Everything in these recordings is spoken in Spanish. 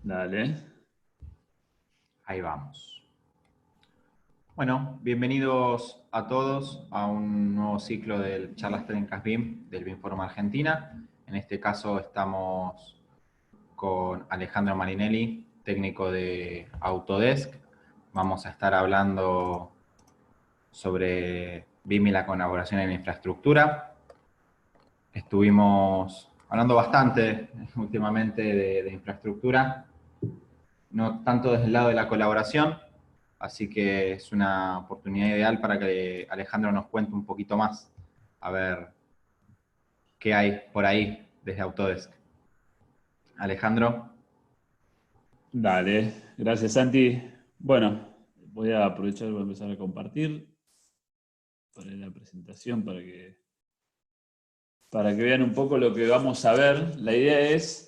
Dale. Ahí vamos. Bueno, bienvenidos a todos a un nuevo ciclo del Charlas Técnicas BIM del BIM Forum Argentina. En este caso estamos con Alejandro Marinelli, técnico de Autodesk. Vamos a estar hablando sobre BIM y la colaboración en infraestructura. Estuvimos hablando bastante últimamente de infraestructura, no tanto desde el lado de la colaboración, así que es una oportunidad ideal para que Alejandro nos cuente un poquito más, a ver qué hay por ahí desde Autodesk. Alejandro. Dale. Gracias, Santi. Bueno, voy a aprovechar para empezar a compartir para la presentación para que vean un poco lo que vamos a ver. La idea es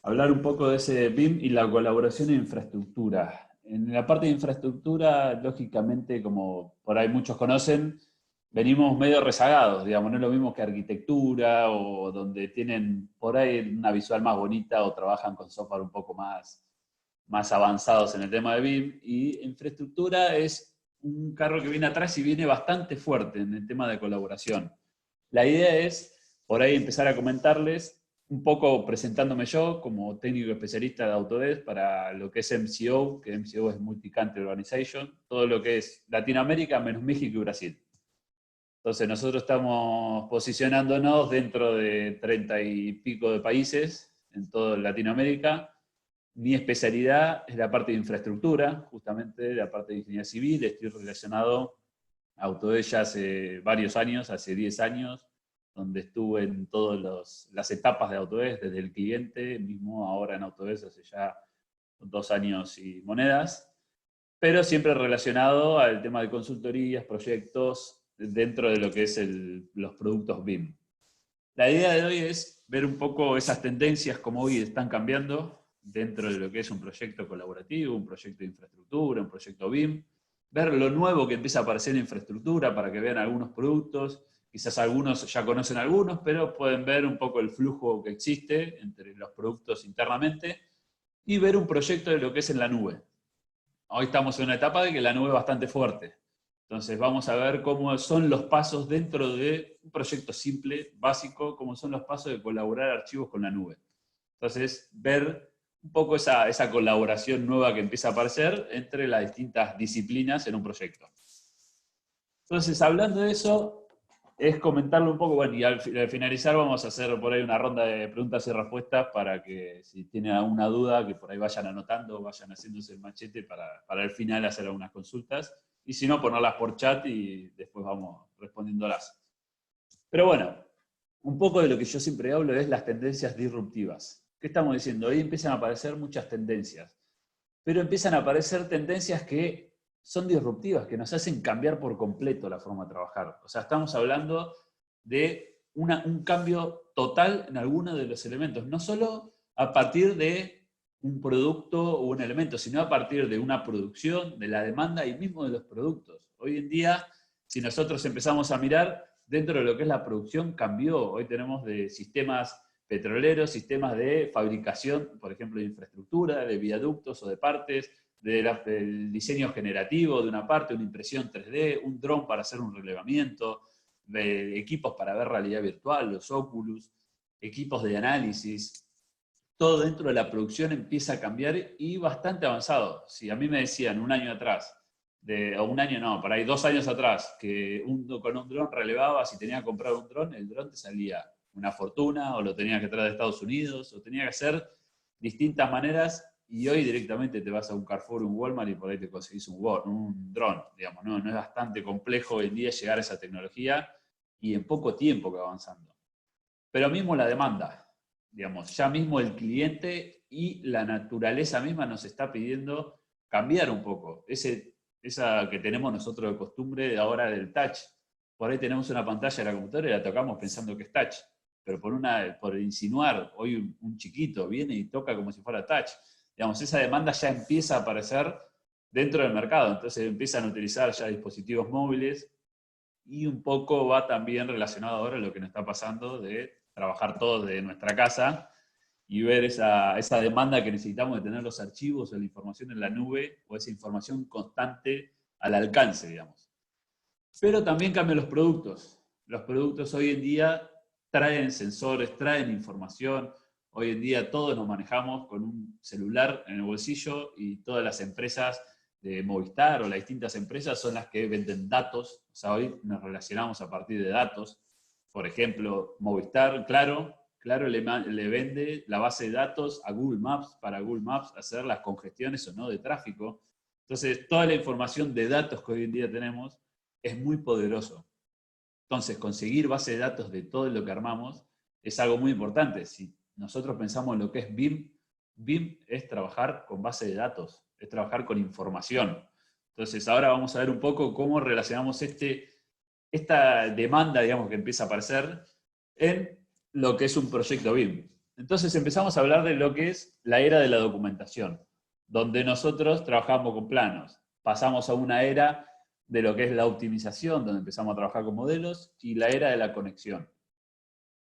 hablar un poco de ese BIM y la colaboración en infraestructura. En la parte de infraestructura, lógicamente, como por ahí muchos conocen, venimos medio rezagados, digamos, no es lo mismo que arquitectura o donde tienen por ahí una visual más bonita o trabajan con software un poco más avanzados en el tema de BIM. Y infraestructura es un carro que viene atrás y viene bastante fuerte en el tema de colaboración. La idea es por ahí empezar a comentarles, un poco presentándome yo como técnico especialista de Autodesk para lo que es MCO, que MCO es Multi-Country Organization, todo lo que es Latinoamérica menos México y Brasil. Entonces nosotros estamos posicionándonos dentro de 30 y pico de países en toda Latinoamérica. Mi especialidad es la parte de infraestructura, justamente la parte de ingeniería civil. Estoy relacionado a Autodesk ya hace varios años, hace 10 años, donde estuve en todas las etapas de Autodesk, desde el cliente, mismo ahora en Autodesk hace ya 2 años y monedas, pero siempre relacionado al tema de consultorías, proyectos, dentro de lo que es los productos BIM. La idea de hoy es ver un poco esas tendencias, como hoy están cambiando dentro de lo que es un proyecto colaborativo, un proyecto de infraestructura, un proyecto BIM, ver lo nuevo que empieza a aparecer en infraestructura para que vean algunos productos, quizás algunos ya conocen algunos, pero pueden ver un poco el flujo que existe entre los productos internamente y ver un proyecto de lo que es en la nube. Hoy estamos en una etapa de que la nube es bastante fuerte. Entonces vamos a ver cómo son los pasos dentro de un proyecto simple, básico, cómo son los pasos de colaborar archivos con la nube. Entonces, ver un poco esa colaboración nueva que empieza a aparecer entre las distintas disciplinas en un proyecto. Entonces, hablando de eso, es comentarlo un poco, bueno, y al finalizar vamos a hacer por ahí una ronda de preguntas y respuestas para que si tienen alguna duda, que por ahí vayan anotando, vayan haciéndose el machete para el final hacer algunas consultas, y si no, ponerlas por chat y después vamos respondiéndolas. Pero bueno, un poco de lo que yo siempre hablo es las tendencias disruptivas. ¿Qué estamos diciendo? Hoy empiezan a aparecer muchas tendencias, pero empiezan a aparecer tendencias que son disruptivas, que nos hacen cambiar por completo la forma de trabajar. O sea, estamos hablando de un cambio total en algunos de los elementos, no solo a partir de un producto o un elemento, sino a partir de una producción, de la demanda y mismo de los productos. Hoy en día, si nosotros empezamos a mirar, dentro de lo que es la producción cambió. Hoy tenemos de sistemas petroleros, sistemas de fabricación, por ejemplo, de infraestructura, de viaductos o de partes, del diseño generativo de una parte, una impresión 3D, un dron para hacer un relevamiento, de equipos para ver realidad virtual, los Oculus, equipos de análisis. Todo dentro de la producción empieza a cambiar y bastante avanzado. Si a mí me decían un año atrás, o un año no, por ahí 2 años atrás, que con un dron relevaba, si tenía que comprar un dron, el dron te salía una fortuna, o lo tenía que traer de Estados Unidos, o tenía que hacer distintas maneras, y hoy directamente te vas a un Carrefour, un Walmart, y por ahí te conseguís un dron, digamos, ¿no? No es bastante complejo hoy en día llegar a esa tecnología, y en poco tiempo que va avanzando. Pero mismo la demanda, digamos, ya mismo el cliente y la naturaleza misma nos está pidiendo cambiar un poco. Esa que tenemos nosotros de costumbre de ahora del touch. Por ahí tenemos una pantalla de la computadora y la tocamos pensando que es touch. Pero por insinuar, hoy un chiquito viene y toca como si fuera touch. Digamos, esa demanda ya empieza a aparecer dentro del mercado. Entonces empiezan a utilizar ya dispositivos móviles y un poco va también relacionado ahora a lo que nos está pasando de trabajar todos de nuestra casa y ver esa demanda que necesitamos de tener los archivos o la información en la nube o esa información constante al alcance, digamos. Pero también cambian los productos. Los productos hoy en día traen sensores, traen información. Hoy en día todos nos manejamos con un celular en el bolsillo y todas las empresas de Movistar o las distintas empresas son las que venden datos. O sea, hoy nos relacionamos a partir de datos. Por ejemplo, Movistar, Claro le vende la base de datos a Google Maps para Google Maps hacer las congestiones o no de tráfico. Entonces, toda la información de datos que hoy en día tenemos es muy poderoso. Entonces, conseguir base de datos de todo lo que armamos es algo muy importante. Si nosotros pensamos en lo que es BIM, BIM es trabajar con base de datos, es trabajar con información. Entonces, ahora vamos a ver un poco cómo relacionamos esta demanda, digamos, que empieza a aparecer en lo que es un proyecto BIM. Entonces, empezamos a hablar de lo que es la era de la documentación, donde nosotros trabajamos con planos. Pasamos a una era de lo que es la optimización, donde empezamos a trabajar con modelos, y la era de la conexión.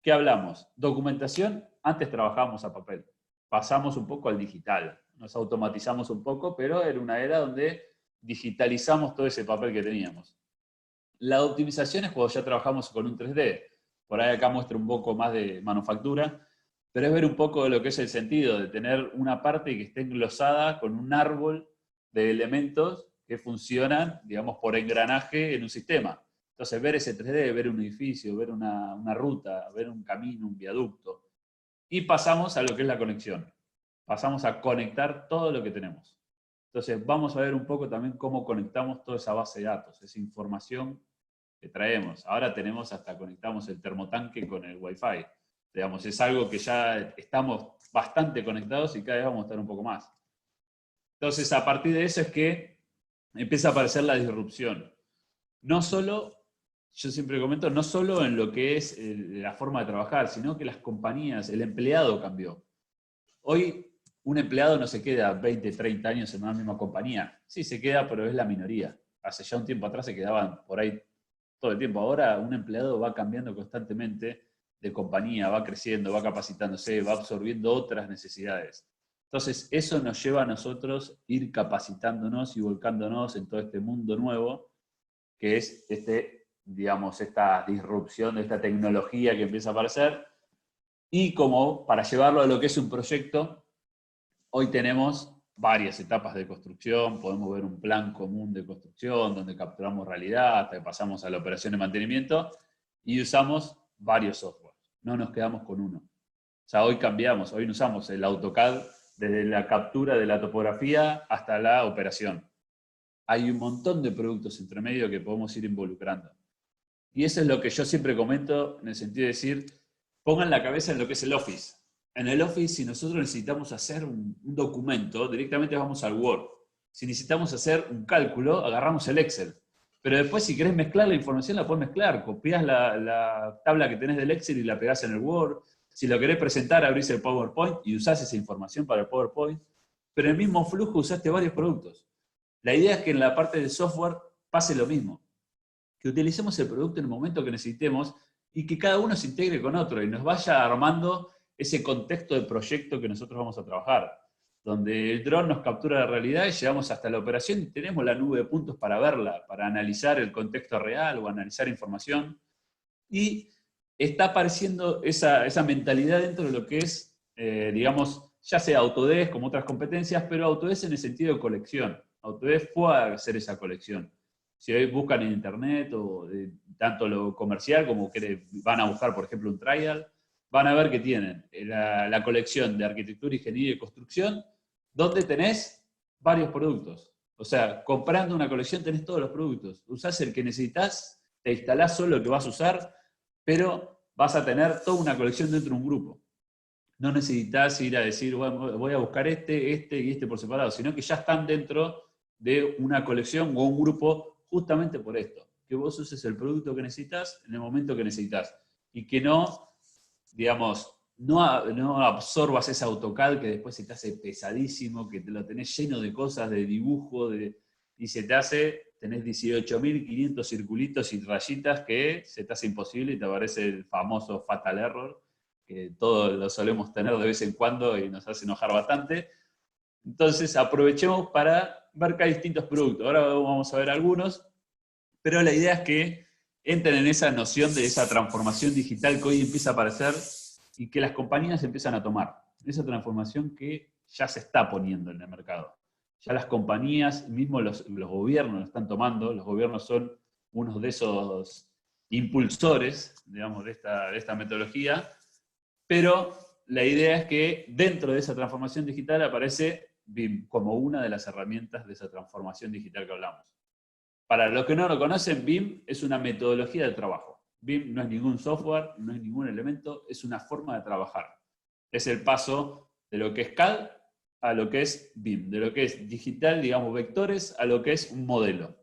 ¿Qué hablamos? Documentación, antes trabajábamos a papel. Pasamos un poco al digital. Nos automatizamos un poco, pero era una era donde digitalizamos todo ese papel que teníamos. La optimización es cuando ya trabajamos con un 3D. Por ahí acá muestro un poco más de manufactura, pero es ver un poco de lo que es el sentido de tener una parte que esté englosada con un árbol de elementos que funcionan, digamos, por engranaje en un sistema. Entonces, ver ese 3D, ver un edificio, ver una ruta, ver un camino, un viaducto. Y pasamos a lo que es la conexión. Pasamos a conectar todo lo que tenemos. Entonces, vamos a ver un poco también cómo conectamos toda esa base de datos, esa información que traemos. Ahora conectamos el termotanque con el Wi-Fi. Digamos, es algo que ya estamos bastante conectados y cada vez vamos a estar un poco más. Entonces, a partir de eso es que empieza a aparecer la disrupción. No solo, yo siempre comento, no solo en lo que es la forma de trabajar, sino que las compañías, el empleado cambió. Hoy un empleado no se queda 20, 30 años en una misma compañía. Sí, se queda, pero es la minoría. Hace ya un tiempo atrás se quedaban por ahí todo el tiempo. Ahora un empleado va cambiando constantemente de compañía, va creciendo, va capacitándose, va absorbiendo otras necesidades. Entonces, eso nos lleva a nosotros ir capacitándonos y volcándonos en todo este mundo nuevo, que es digamos, esta disrupción de esta tecnología que empieza a aparecer. Y como para llevarlo a lo que es un proyecto, hoy tenemos varias etapas de construcción, podemos ver un plan común de construcción donde capturamos realidad, hasta que pasamos a la operación de mantenimiento y usamos varios softwares, no nos quedamos con uno. O sea, hoy cambiamos, hoy no usamos el AutoCAD desde la captura de la topografía hasta la operación. Hay un montón de productos entre medio que podemos ir involucrando. Y eso es lo que yo siempre comento en el sentido de decir, pongan la cabeza en lo que es el Office. En el Office, si nosotros necesitamos hacer un documento, directamente vamos al Word. Si necesitamos hacer un cálculo, agarramos el Excel. Pero después, si querés mezclar la información, la podés mezclar. Copiás la tabla que tenés del Excel y la pegás en el Word. Si lo querés presentar, abrís el PowerPoint y usás esa información para el PowerPoint. Pero en el mismo flujo usaste varios productos. La idea es que en la parte del software pase lo mismo. Que utilicemos el producto en el momento que necesitemos y que cada uno se integre con otro y nos vaya armando ese contexto de proyecto que nosotros vamos a trabajar, donde el dron nos captura la realidad y llegamos hasta la operación y tenemos la nube de puntos para verla, para analizar el contexto real o analizar información. Y está apareciendo esa mentalidad dentro de lo que es, digamos, ya sea Autodesk como otras competencias, pero Autodesk en el sentido de colección. Autodesk puede hacer esa colección. Si hoy buscan en internet o tanto lo comercial como que van a buscar, por ejemplo, un trial, van a ver que tienen la colección de arquitectura, ingeniería y construcción, donde tenés varios productos. O sea, comprando una colección tenés todos los productos. Usás el que necesitas, te instalás solo el que vas a usar, pero vas a tener toda una colección dentro de un grupo. No necesitas ir a decir, bueno, voy a buscar este y este por separado, sino que ya están dentro de una colección o un grupo justamente por esto, que vos uses el producto que necesitas en el momento que necesitas y que no, digamos, no absorbas ese AutoCAD que después se te hace pesadísimo, que te lo tenés lleno de cosas, de dibujo, y se te hace, tenés 18.500 circulitos y rayitas que se te hace imposible y te aparece el famoso fatal error, que todos lo solemos tener de vez en cuando y nos hace enojar bastante. Entonces aprovechemos para ver que hay distintos productos. Ahora vamos a ver algunos, pero la idea es que entren en esa noción de esa transformación digital que hoy empieza a aparecer y que las compañías empiezan a tomar. Esa transformación que ya se está poniendo en el mercado. Ya las compañías, mismo los gobiernos lo están tomando, los gobiernos son unos de esos impulsores, digamos, de esta metodología, pero la idea es que dentro de esa transformación digital aparece BIM como una de las herramientas de esa transformación digital que hablamos. Para los que no lo conocen, BIM es una metodología de trabajo. BIM no es ningún software, no es ningún elemento, es una forma de trabajar. Es el paso de lo que es CAD a lo que es BIM, de lo que es digital, digamos, vectores, a lo que es un modelo.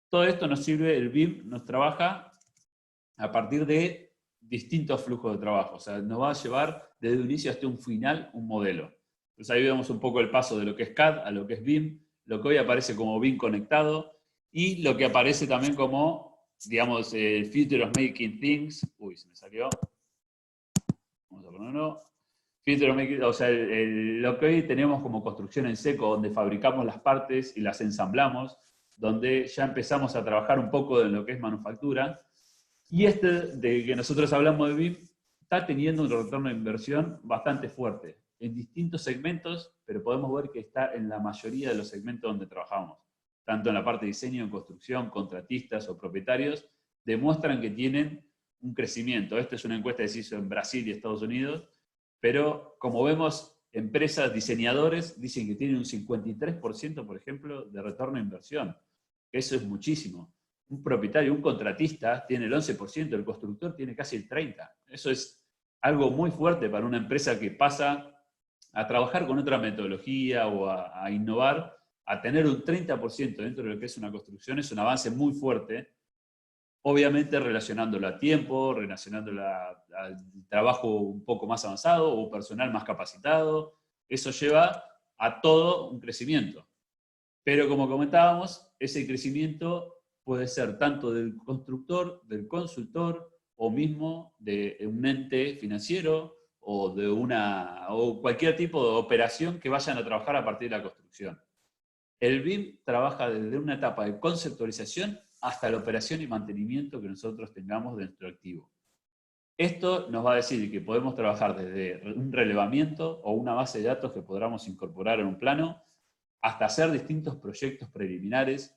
Todo esto nos sirve, el BIM nos trabaja a partir de distintos flujos de trabajo. O sea, nos va a llevar desde un inicio hasta un final un modelo. Entonces ahí vemos un poco el paso de lo que es CAD a lo que es BIM, lo que hoy aparece como BIM conectado, y lo que aparece también como, digamos, el Future of Making Things. Uy, se me salió. Vamos a ponerlo. Future of Making, o sea, lo que hoy tenemos como construcción en seco, donde fabricamos las partes y las ensamblamos, donde ya empezamos a trabajar un poco en lo que es manufactura. Y de que nosotros hablamos de BIM, está teniendo un retorno de inversión bastante fuerte en distintos segmentos, pero podemos ver que está en la mayoría de los segmentos donde trabajamos. Tanto en la parte de diseño, en construcción, contratistas o propietarios, demuestran que tienen un crecimiento. Esta es una encuesta que se hizo en Brasil y Estados Unidos, pero como vemos, empresas, diseñadores, dicen que tienen un 53%, por ejemplo, de retorno de inversión. Eso es muchísimo. Un propietario, un contratista tiene el 11%, el constructor tiene casi el 30%. Eso es algo muy fuerte para una empresa que pasa a trabajar con otra metodología o a innovar, a tener un 30% dentro de lo que es una construcción, es un avance muy fuerte, obviamente relacionándolo a tiempo, relacionándolo al trabajo un poco más avanzado o personal más capacitado. Eso lleva a todo un crecimiento. Pero como comentábamos, ese crecimiento puede ser tanto del constructor, del consultor, o mismo de un ente financiero, o cualquier tipo de operación que vayan a trabajar a partir de la construcción. El BIM trabaja desde una etapa de conceptualización hasta la operación y mantenimiento que nosotros tengamos de nuestro activo. Esto nos va a decir que podemos trabajar desde un relevamiento o una base de datos que podamos incorporar en un plano, hasta hacer distintos proyectos preliminares,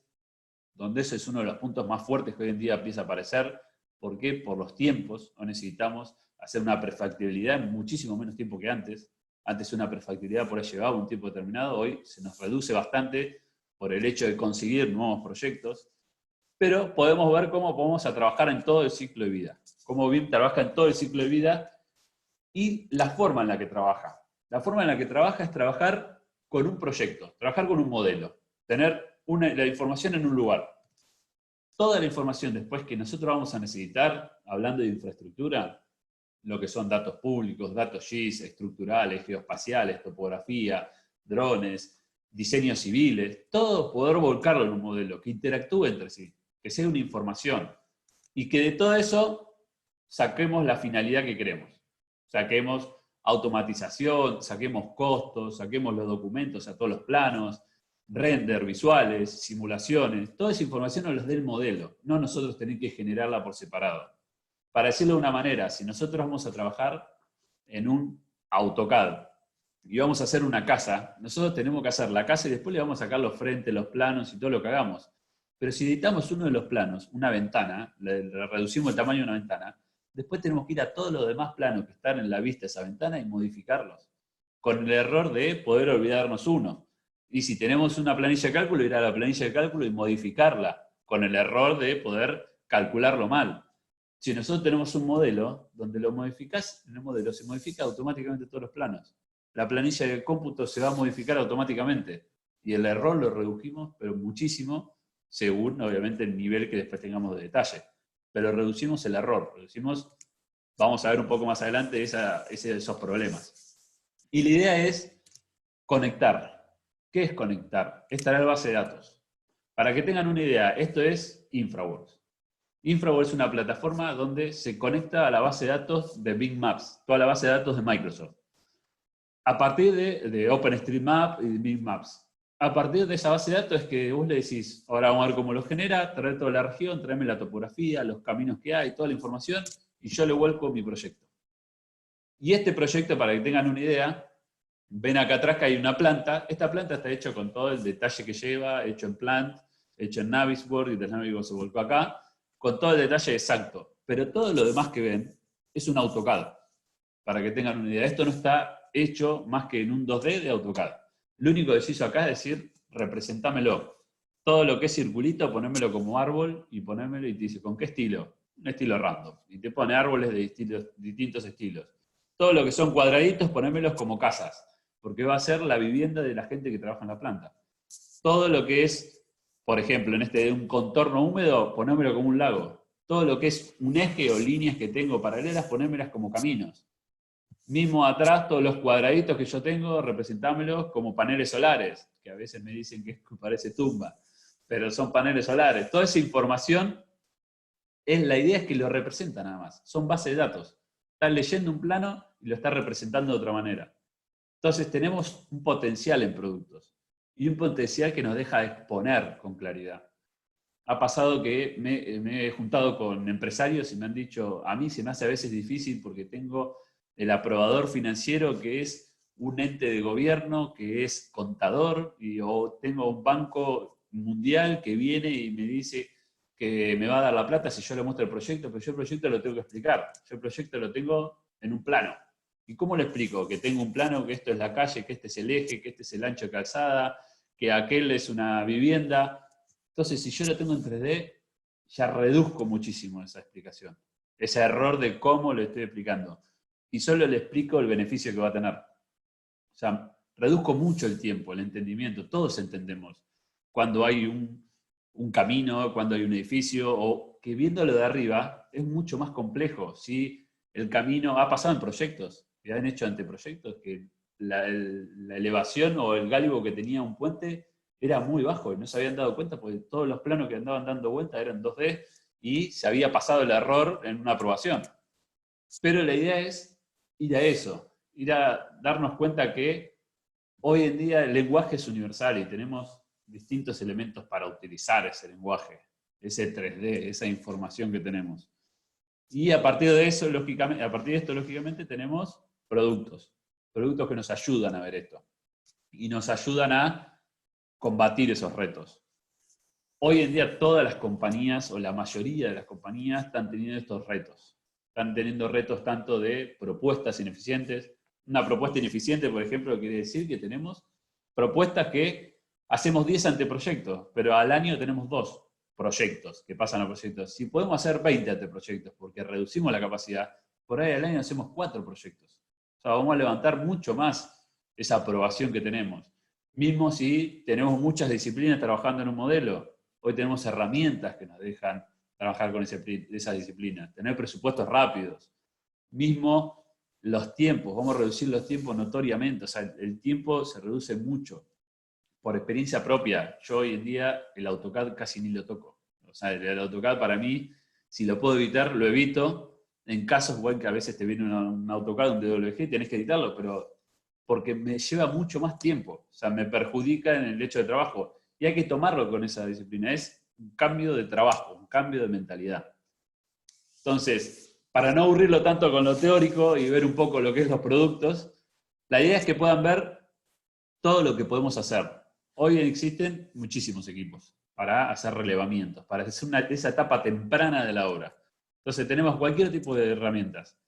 donde ese es uno de los puntos más fuertes que hoy en día empieza a aparecer. ¿Por qué? Por los tiempos. Hoy necesitamos hacer una prefactibilidad en muchísimo menos tiempo que antes. Antes una prefactibilidad por ahí llevaba un tiempo determinado, hoy se nos reduce bastante por el hecho de conseguir nuevos proyectos, pero podemos ver cómo podemos trabajar en todo el ciclo de vida, cómo BIM trabaja en todo el ciclo de vida y la forma en la que trabaja. La forma en la que trabaja es trabajar con un proyecto, trabajar con un modelo, tener la información en un lugar. Toda la información después que nosotros vamos a necesitar, hablando de infraestructura, lo que son datos públicos, datos GIS, estructurales, geoespaciales, topografía, drones, diseños civiles, todo poder volcarlo en un modelo que interactúe entre sí, que sea una información y que de todo eso saquemos la finalidad que queremos. Saquemos automatización, saquemos costos, saquemos los documentos a todos los planos, render, visuales, simulaciones, toda esa información nos las dé el modelo, no nosotros tener que generarla por separado. Para decirlo de una manera, si nosotros vamos a trabajar en un AutoCAD y vamos a hacer una casa, nosotros tenemos que hacer la casa y después le vamos a sacar los frentes, los planos y todo lo que hagamos. Pero si editamos uno de los planos, una ventana, le reducimos el tamaño de una ventana, después tenemos que ir a todos los demás planos que están en la vista de esa ventana y modificarlos. Con el error de poder olvidarnos uno. Y si tenemos una planilla de cálculo, ir a la planilla de cálculo y modificarla, con el error de poder calcularlo mal. Si nosotros tenemos un modelo, donde lo modificás, en el modelo se modifica automáticamente todos los planos. La planilla de cómputo se va a modificar automáticamente. Y el error lo redujimos, pero muchísimo, según obviamente el nivel que después tengamos de detalle. Pero reducimos el error, vamos a ver un poco más adelante esos problemas. Y la idea es conectar. ¿Qué es conectar? Es traer base de datos. Para que tengan una idea, esto es InfraWorks. Infraworld es una plataforma donde se conecta a la base de datos de Bing Maps, toda la base de datos de Microsoft. A partir de OpenStreetMap y Bing Maps. A partir de esa base de datos es que vos le decís, ahora vamos a ver cómo lo genera, trae toda la región, tráeme la topografía, los caminos que hay, toda la información, y yo le vuelco mi proyecto. Y este proyecto, para que tengan una idea, ven acá atrás que hay una planta. Esta planta está hecha con todo el detalle que lleva, hecho en Plant, hecho en Navisworks, y Navisworks se volcó acá, con todo el detalle exacto. Pero todo lo demás que ven es un AutoCAD, para que tengan una idea. Esto no está hecho más que en un 2D de AutoCAD. Lo único que se hizo acá es decir, representámelo. Todo lo que es circulito, ponémelo como árbol y ponémelo y te dice, ¿con qué estilo? Un estilo random. Y te pone árboles de distintos estilos. Todo lo que son cuadraditos, ponémelos como casas, porque va a ser la vivienda de la gente que trabaja en la planta. Todo lo que es, por ejemplo, en un contorno húmedo, ponémelo como un lago. Todo lo que es un eje o líneas que tengo paralelas, ponémelas como caminos. Mismo atrás, todos los cuadraditos que yo tengo, representámelos como paneles solares, que a veces me dicen que parece tumba, pero son paneles solares. Toda esa información, la idea es que lo representa nada más. Son bases de datos. Están leyendo un plano y lo está representando de otra manera. Entonces tenemos un potencial en productos y un potencial que nos deja exponer con claridad. Ha pasado que me he juntado con empresarios y me han dicho, a mí se me hace a veces difícil porque tengo el aprobador financiero que es un ente de gobierno, que es contador, o tengo un banco mundial que viene y me dice que me va a dar la plata si yo le muestro el proyecto, pero yo el proyecto lo tengo que explicar. Yo el proyecto lo tengo en un plano. ¿Y cómo le explico? Que tengo un plano, que esto es la calle, que este es el eje, que este es el ancho de calzada, que aquel es una vivienda. Entonces, si yo lo tengo en 3D, ya reduzco muchísimo esa explicación. Ese error de cómo lo estoy explicando. Y solo le explico el beneficio que va a tener. O sea, reduzco mucho el tiempo, el entendimiento. Todos entendemos cuando hay un camino, cuando hay un edificio, o que viéndolo de arriba es mucho más complejo. ¿Sí? El camino ha pasado en proyectos, que han hecho anteproyectos, que la elevación o el gálibo que tenía un puente era muy bajo y no se habían dado cuenta porque todos los planos que andaban dando vuelta eran 2D y se había pasado el error en una aprobación. Pero la idea es ir a eso, ir a darnos cuenta que hoy en día el lenguaje es universal y tenemos distintos elementos para utilizar ese lenguaje, ese 3D, esa información que tenemos. Y a partir de eso, lógicamente, tenemos productos que nos ayudan a ver esto y nos ayudan a combatir esos retos. Hoy en día todas las compañías, o la mayoría de las compañías, están teniendo estos retos. Están teniendo retos tanto de propuestas ineficientes. Una propuesta ineficiente, por ejemplo, quiere decir que tenemos propuestas que hacemos 10 anteproyectos, pero al año tenemos 2 proyectos que pasan a proyectos. Si podemos hacer 20 anteproyectos porque reducimos la capacidad, por ahí al año hacemos 4 proyectos. O sea, vamos a levantar mucho más esa aprobación que tenemos. Mismo si tenemos muchas disciplinas trabajando en un modelo, hoy tenemos herramientas que nos dejan trabajar con esa disciplina, tener presupuestos rápidos. Mismo los tiempos, vamos a reducir los tiempos notoriamente, o sea, el tiempo se reduce mucho. Por experiencia propia, yo hoy en día el AutoCAD casi ni lo toco. O sea, el AutoCAD para mí, si lo puedo evitar, lo evito. En casos igual que a veces te viene un AutoCAD, un DWG, y tenés que editarlo, pero porque me lleva mucho más tiempo. O sea, me perjudica en el hecho de trabajo. Y hay que tomarlo con esa disciplina. Es un cambio de trabajo, un cambio de mentalidad. Entonces, para no aburrirlo tanto con lo teórico y ver un poco lo que es los productos, la idea es que puedan ver todo lo que podemos hacer. Hoy existen muchísimos equipos para hacer relevamientos, para hacer esa etapa temprana de la obra. Entonces tenemos cualquier tipo de herramientas.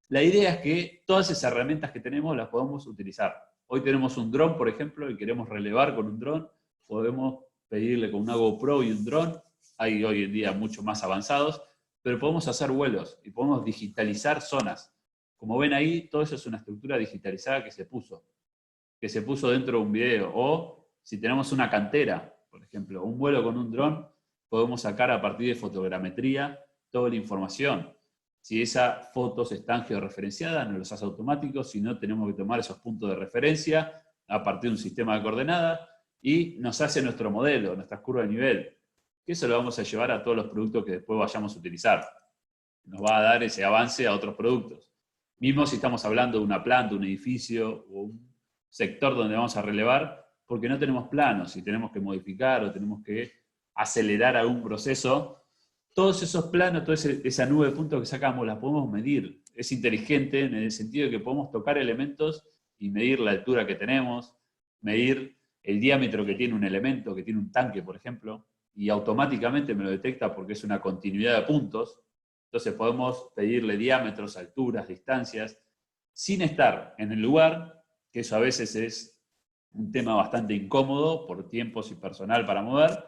La idea es que todas esas herramientas que tenemos las podemos utilizar. Hoy tenemos un dron, por ejemplo, y queremos relevar con un dron. Podemos pedirle con una GoPro y un dron. Hay hoy en día mucho más avanzados, pero podemos hacer vuelos y podemos digitalizar zonas. Como ven ahí, todo eso es una estructura digitalizada que se puso dentro de un video. O si tenemos una cantera, por ejemplo, un vuelo con un dron, podemos sacar a partir de fotogrametría toda la información. Si esas fotos están georreferenciadas, nos los hace automáticos. Si no, tenemos que tomar esos puntos de referencia a partir de un sistema de coordenadas y nos hace nuestro modelo, nuestra curva de nivel. que eso lo vamos a llevar a todos los productos que después vayamos a utilizar. Nos va a dar ese avance a otros productos. Mismo si estamos hablando de una planta, un edificio o un sector donde vamos a relevar, porque no tenemos planos, si tenemos que modificar o tenemos que acelerar algún proceso, todos esos planos, toda esa nube de puntos que sacamos, la podemos medir. Es inteligente en el sentido de que podemos tocar elementos y medir la altura que tenemos, medir el diámetro que tiene un elemento, que tiene un tanque, por ejemplo, y automáticamente me lo detecta porque es una continuidad de puntos. Entonces podemos pedirle diámetros, alturas, distancias, sin estar en el lugar, que eso a veces es un tema bastante incómodo por tiempos y personal para mover,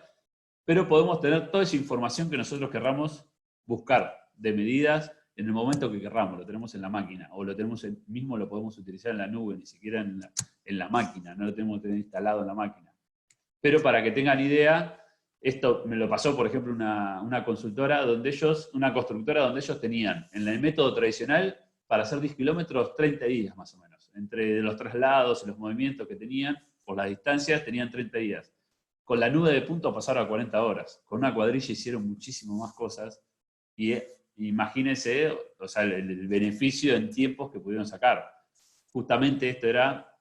pero podemos tener toda esa información que nosotros querramos buscar de medidas en el momento que querramos. Lo tenemos en la máquina, o lo tenemos mismo lo podemos utilizar en la nube, ni siquiera en la máquina, no lo tenemos que tener instalado en la máquina. Pero para que tengan idea, esto me lo pasó, por ejemplo, una consultora, una constructora donde ellos tenían, en el método tradicional, para hacer 10 kilómetros, 30 días más o menos. Entre los traslados y los movimientos que tenían, por las distancias, tenían 30 días. Con la nube de puntos pasaron a 40 horas. Con una cuadrilla hicieron muchísimo más cosas. Y imagínense, o sea, el beneficio en tiempos que pudieron sacar. Justamente esto era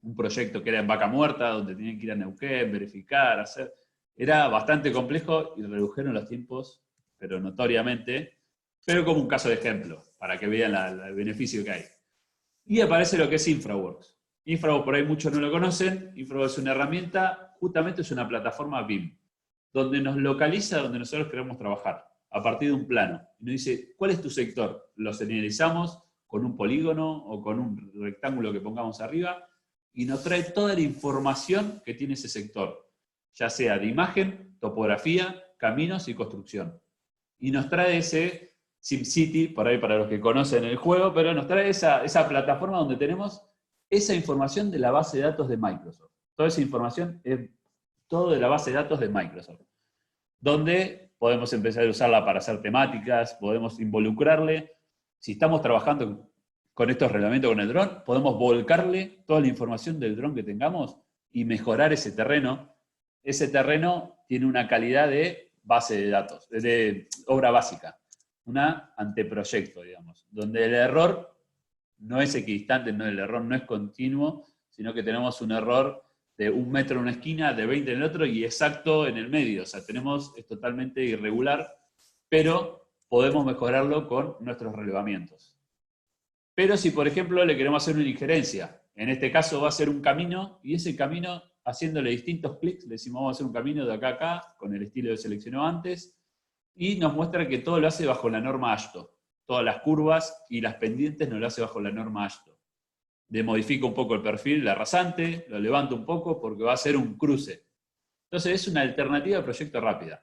un proyecto que era en Vaca Muerta, donde tenían que ir a Neuquén, verificar, hacer. Era bastante complejo y redujeron los tiempos, pero notoriamente, pero como un caso de ejemplo, para que vean el beneficio que hay. Y aparece lo que es InfraWorks. InfraWorks por ahí muchos no lo conocen. InfraWorks es una herramienta, justamente es una plataforma BIM, donde nos localiza donde nosotros queremos trabajar, a partir de un plano. Y nos dice, ¿cuál es tu sector? Lo señalizamos con un polígono o con un rectángulo que pongamos arriba, y nos trae toda la información que tiene ese sector, ya sea de imagen, topografía, caminos y construcción. Y nos trae ese SimCity, por ahí para los que conocen el juego, pero nos trae esa plataforma donde tenemos esa información de la base de datos de Microsoft. Toda esa información es todo de la base de datos de Microsoft, donde podemos empezar a usarla para hacer temáticas, podemos involucrarle. Si estamos trabajando con estos reglamentos con el dron, podemos volcarle toda la información del dron que tengamos y mejorar ese terreno. Ese terreno tiene una calidad de base de datos, de obra básica, una anteproyecto, digamos, donde el error no es equidistante, el error no es continuo, sino que tenemos un error de 1 metro en una esquina, de 20 en el otro y exacto en el medio. O sea, es totalmente irregular, pero podemos mejorarlo con nuestros relevamientos. Pero si, por ejemplo, le queremos hacer una injerencia, en este caso va a ser un camino, y ese camino, haciéndole distintos clics, le decimos vamos a hacer un camino de acá a acá, con el estilo que seleccionó antes, y nos muestra que todo lo hace bajo la norma AASHTO. Todas las curvas y las pendientes nos lo hace bajo la norma AASHTO. Le modifico un poco el perfil, la rasante, lo levanto un poco porque va a ser un cruce. Entonces es una alternativa de proyecto rápida.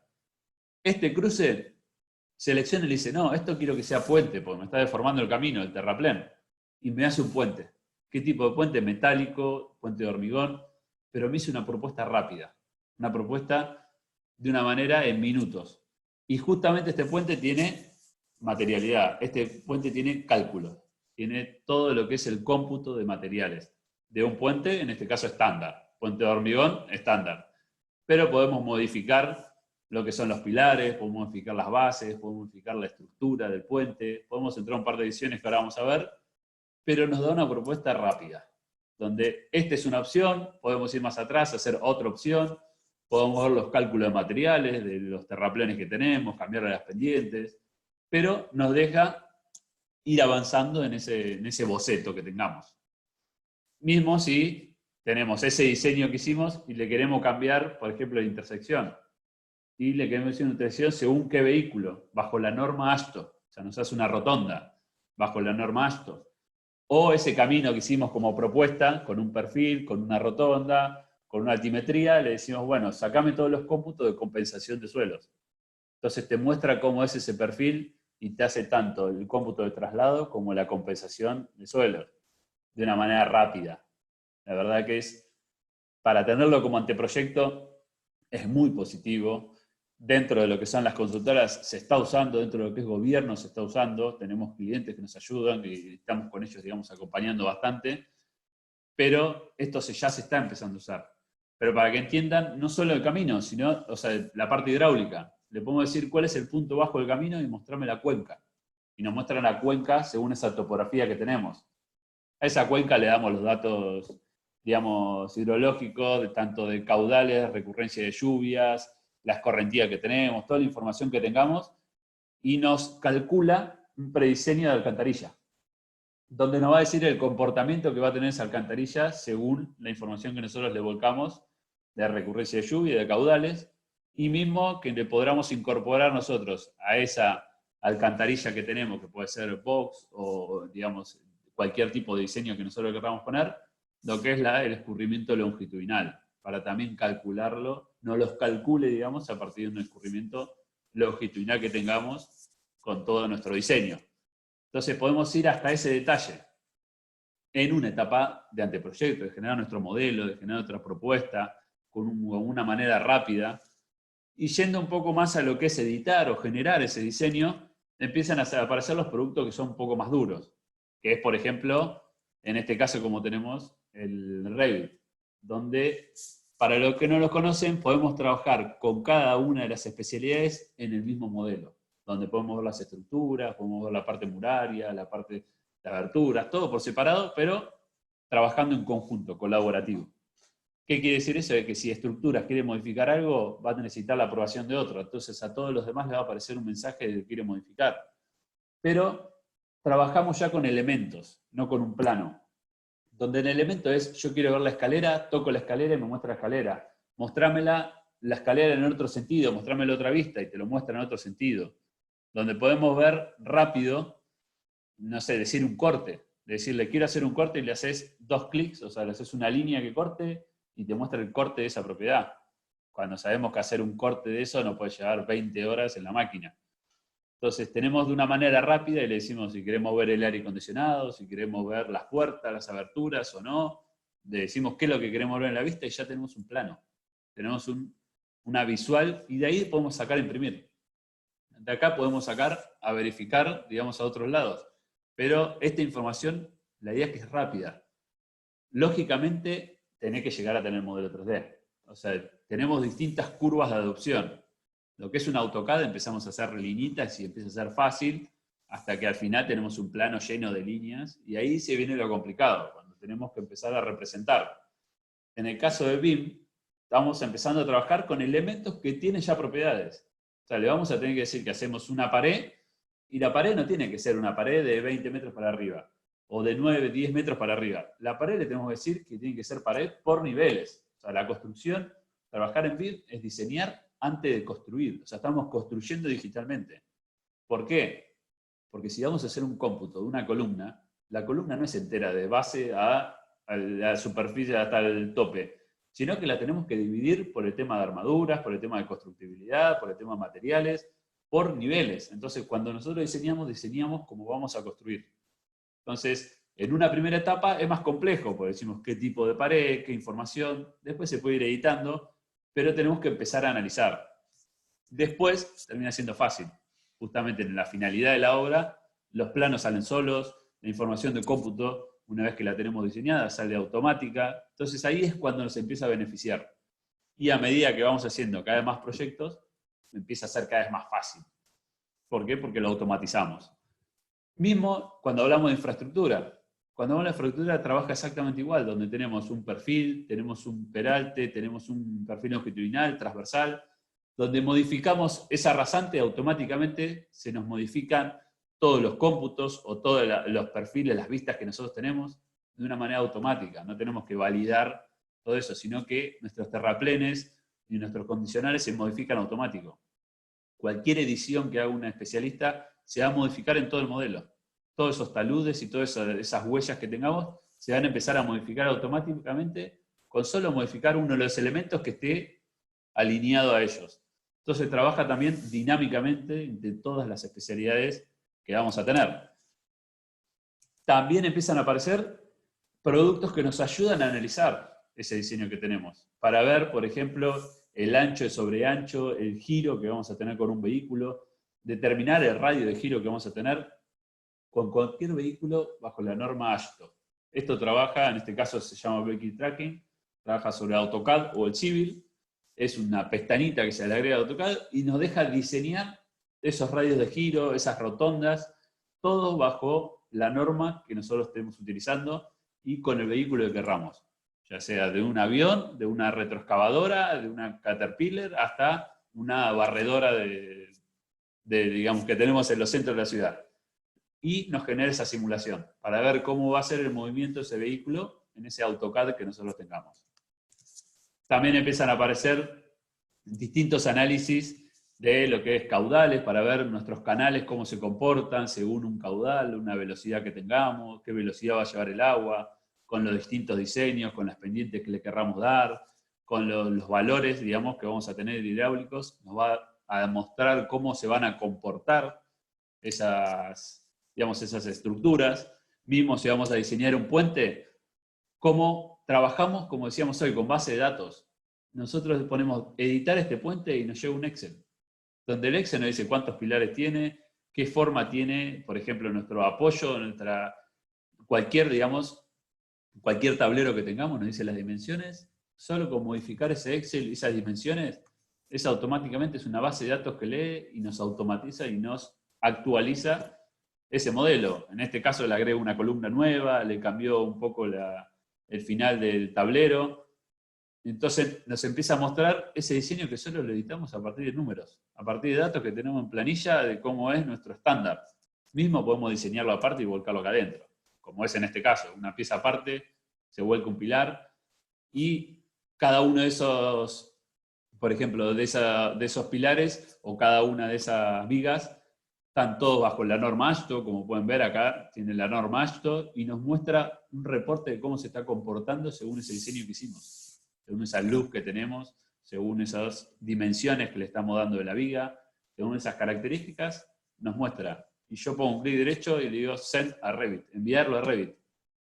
Este cruce, selecciona y le dice, no, esto quiero que sea puente, porque me está deformando el camino, el terraplén. Y me hace un puente. ¿Qué tipo de puente? Metálico, puente de hormigón, pero me hizo una propuesta rápida. Una propuesta de una manera en minutos. Y justamente este puente tiene materialidad, este puente tiene cálculo, tiene todo lo que es el cómputo de materiales. De un puente, en este caso estándar, puente de hormigón estándar. Pero podemos modificar lo que son los pilares, podemos modificar las bases, podemos modificar la estructura del puente, podemos entrar a un par de ediciones que ahora vamos a ver, pero nos da una propuesta rápida, donde esta es una opción, podemos ir más atrás, hacer otra opción, podemos ver los cálculos de materiales, de los terraplenes que tenemos, cambiarle las pendientes, pero nos deja ir avanzando en ese boceto que tengamos. Mismo si tenemos ese diseño que hicimos y le queremos cambiar, por ejemplo, la intersección. Y le queremos hacer una intersección según qué vehículo, bajo la norma AASHTO. O sea, nos hace una rotonda bajo la norma AASHTO. O ese camino que hicimos como propuesta, con un perfil, con una rotonda, con una altimetría, le decimos, bueno, sacame todos los cómputos de compensación de suelos. Entonces te muestra cómo es ese perfil y te hace tanto el cómputo de traslado como la compensación de suelos, de una manera rápida. La verdad que para tenerlo como anteproyecto, es muy positivo. Dentro de lo que son las consultoras se está usando, dentro de lo que es gobierno se está usando, tenemos clientes que nos ayudan y estamos con ellos, digamos, acompañando bastante, pero esto ya se está empezando a usar. Pero para que entiendan, no solo el camino, sino, o sea, la parte hidráulica. Le podemos decir cuál es el punto bajo del camino y mostrarme la cuenca. Y nos muestran la cuenca según esa topografía que tenemos. A esa cuenca le damos los datos, digamos, hidrológicos, tanto de caudales, recurrencia de lluvias, las correntías que tenemos, toda la información que tengamos, y nos calcula un prediseño de alcantarilla, donde nos va a decir el comportamiento que va a tener esa alcantarilla según la información que nosotros le volcamos de recurrencia de lluvia, de caudales, y mismo que le podamos incorporar nosotros a esa alcantarilla que tenemos, que puede ser box o, digamos, cualquier tipo de diseño que nosotros queramos poner, lo que es el escurrimiento longitudinal, para también calcularlo, no los calcule, digamos, a partir de un escurrimiento longitudinal que tengamos con todo nuestro diseño. Entonces podemos ir hasta ese detalle en una etapa de anteproyecto, de generar nuestro modelo, de generar nuestra propuesta, con una manera rápida, y yendo un poco más a lo que es editar o generar ese diseño, empiezan a aparecer los productos que son un poco más duros, que es, por ejemplo, en este caso como tenemos el Revit, donde, para los que no lo conocen, podemos trabajar con cada una de las especialidades en el mismo modelo, donde podemos ver las estructuras, podemos ver la parte muraria, la parte de aberturas, todo por separado, pero trabajando en conjunto, colaborativo. ¿Qué quiere decir eso? De que si estructuras quiere modificar algo, va a necesitar la aprobación de otro. Entonces a todos los demás les va a aparecer un mensaje de que quiere modificar. Pero trabajamos ya con elementos, no con un plano. Donde el elemento es, yo quiero ver la escalera, toco la escalera y me muestra la escalera. Mostrámela la escalera en otro sentido, mostrámela otra vista y te lo muestra en otro sentido. Donde podemos ver rápido, no sé, decir un corte. Decirle, quiero hacer un corte y le haces 2 clics, o sea, le haces una línea que corte y te muestra el corte de esa propiedad. Cuando sabemos que hacer un corte de eso no puede llevar 20 horas en la máquina. Entonces tenemos de una manera rápida y le decimos si queremos ver el aire acondicionado, si queremos ver las puertas, las aberturas o no. Le decimos qué es lo que queremos ver en la vista y ya tenemos un plano. Tenemos una visual y de ahí podemos sacar a imprimir. De acá podemos sacar a verificar, digamos, a otros lados. Pero esta información, la idea es que es rápida. Lógicamente, tenés que llegar a tener modelo 3D. O sea, tenemos distintas curvas de adopción. Lo que es un AutoCAD empezamos a hacer liñitas y empieza a ser fácil, hasta que al final tenemos un plano lleno de líneas, y ahí se viene lo complicado, cuando tenemos que empezar a representar. En el caso de BIM, estamos empezando a trabajar con elementos que tienen ya propiedades. O sea, le vamos a tener que decir que hacemos una pared, y la pared no tiene que ser una pared de 20 metros para arriba, o de 9, 10 metros para arriba. La pared le tenemos que decir que tiene que ser pared por niveles. O sea, la construcción, trabajar en BIM es diseñar antes de construir. O sea, estamos construyendo digitalmente. ¿Por qué? Porque si vamos a hacer un cómputo de una columna, la columna no es entera de base a la superficie hasta el tope, sino que la tenemos que dividir por el tema de armaduras, por el tema de constructibilidad, por el tema de materiales, por niveles. Entonces, cuando nosotros diseñamos como vamos a construir. Entonces, en una primera etapa es más complejo, porque decimos qué tipo de pared, qué información, después se puede ir editando, pero tenemos que empezar a analizar. Después termina siendo fácil. Justamente en la finalidad de la obra, los planos salen solos, la información de cómputo, una vez que la tenemos diseñada, sale automática. Entonces ahí es cuando nos empieza a beneficiar. Y a medida que vamos haciendo cada vez más proyectos, empieza a ser cada vez más fácil. ¿Por qué? Porque lo automatizamos. Mismo cuando hablamos de infraestructura. Cuando hablamos de infraestructura trabaja exactamente igual, donde tenemos un perfil, tenemos un peralte, tenemos un perfil longitudinal, transversal, donde modificamos esa rasante, automáticamente se nos modifican todos los cómputos o todos los perfiles, las vistas que nosotros tenemos, de una manera automática. No tenemos que validar todo eso, sino que nuestros terraplenes y nuestros condicionales se modifican automático. Cualquier edición que haga un especialista se va a modificar en todo el modelo. Todos esos taludes y todas esas huellas que tengamos se van a empezar a modificar automáticamente con solo modificar uno de los elementos que esté alineado a ellos. Entonces trabaja también dinámicamente entre todas las especialidades que vamos a tener. También empiezan a aparecer productos que nos ayudan a analizar ese diseño que tenemos. Para ver, por ejemplo, el ancho de sobreancho, el giro que vamos a tener con un vehículo, determinar el radio de giro que vamos a tener con cualquier vehículo bajo la norma AASHTO. Esto trabaja, en este caso se llama Vehicle Tracking, trabaja sobre AutoCAD o el Civil, es una pestañita que se le agrega a AutoCAD y nos deja diseñar esos radios de giro, esas rotondas, todo bajo la norma que nosotros estemos utilizando y con el vehículo que querramos, ya sea de un avión, de una retroexcavadora, de una Caterpillar, hasta una barredora digamos, que tenemos en los centros de la ciudad. Y nos genera esa simulación para ver cómo va a ser el movimiento de ese vehículo en ese AutoCAD que nosotros tengamos. También empiezan a aparecer distintos análisis de lo que es caudales para ver nuestros canales cómo se comportan según un caudal, una velocidad que tengamos, qué velocidad va a llevar el agua, con los distintos diseños, con las pendientes que le querramos dar, con los valores, digamos, que vamos a tener hidráulicos, nos va a mostrar cómo se van a comportar esas, digamos, esas estructuras. Mismo si vamos a diseñar un puente, cómo trabajamos, como decíamos hoy, con base de datos. Nosotros ponemos editar este puente y nos llega un Excel, donde el Excel nos dice cuántos pilares tiene, qué forma tiene, por ejemplo, nuestro apoyo, cualquier, digamos, cualquier tablero que tengamos nos dice las dimensiones. Solo con modificar ese Excel y esas dimensiones, automáticamente es una base de datos que lee y nos automatiza y nos actualiza ese modelo. En este caso le agrego una columna nueva, le cambió un poco el final del tablero. Entonces nos empieza a mostrar ese diseño que solo lo editamos a partir de números, a partir de datos que tenemos en planilla de cómo es nuestro estándar. Mismo podemos diseñarlo aparte y volcarlo acá adentro, como es en este caso, una pieza aparte, se vuelca un pilar, y cada uno de esos, por ejemplo, de esos pilares, o cada una de esas vigas, están todos bajo la norma AASHTO, como pueden ver acá, tiene la norma AASHTO, y nos muestra un reporte de cómo se está comportando según ese diseño que hicimos, según esa luz que tenemos, según esas dimensiones que le estamos dando de la viga, según esas características, nos muestra. Y yo pongo un clic derecho y le digo Send a Revit, enviarlo a Revit.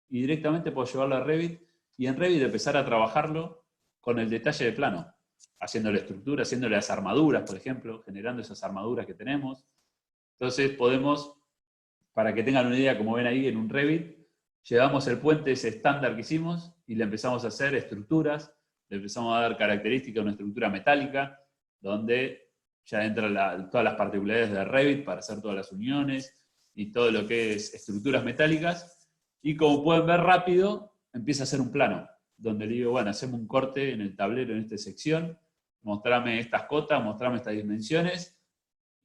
Y directamente puedo llevarlo a Revit, y en Revit empezar a trabajarlo con el detalle de plano, haciéndole estructura, haciéndole las armaduras, por ejemplo, generando esas armaduras que tenemos. Entonces podemos, para que tengan una idea, como ven ahí en un Revit, llevamos el puente ese estándar que hicimos y le empezamos a hacer estructuras, le empezamos a dar características a una estructura metálica, donde ya entran todas las particularidades de Revit para hacer todas las uniones y todo lo que es estructuras metálicas. Y como pueden ver rápido, empieza a hacer un plano, donde le digo, bueno, hacemos un corte en el tablero en esta sección, mostrame estas cotas, mostrame estas dimensiones,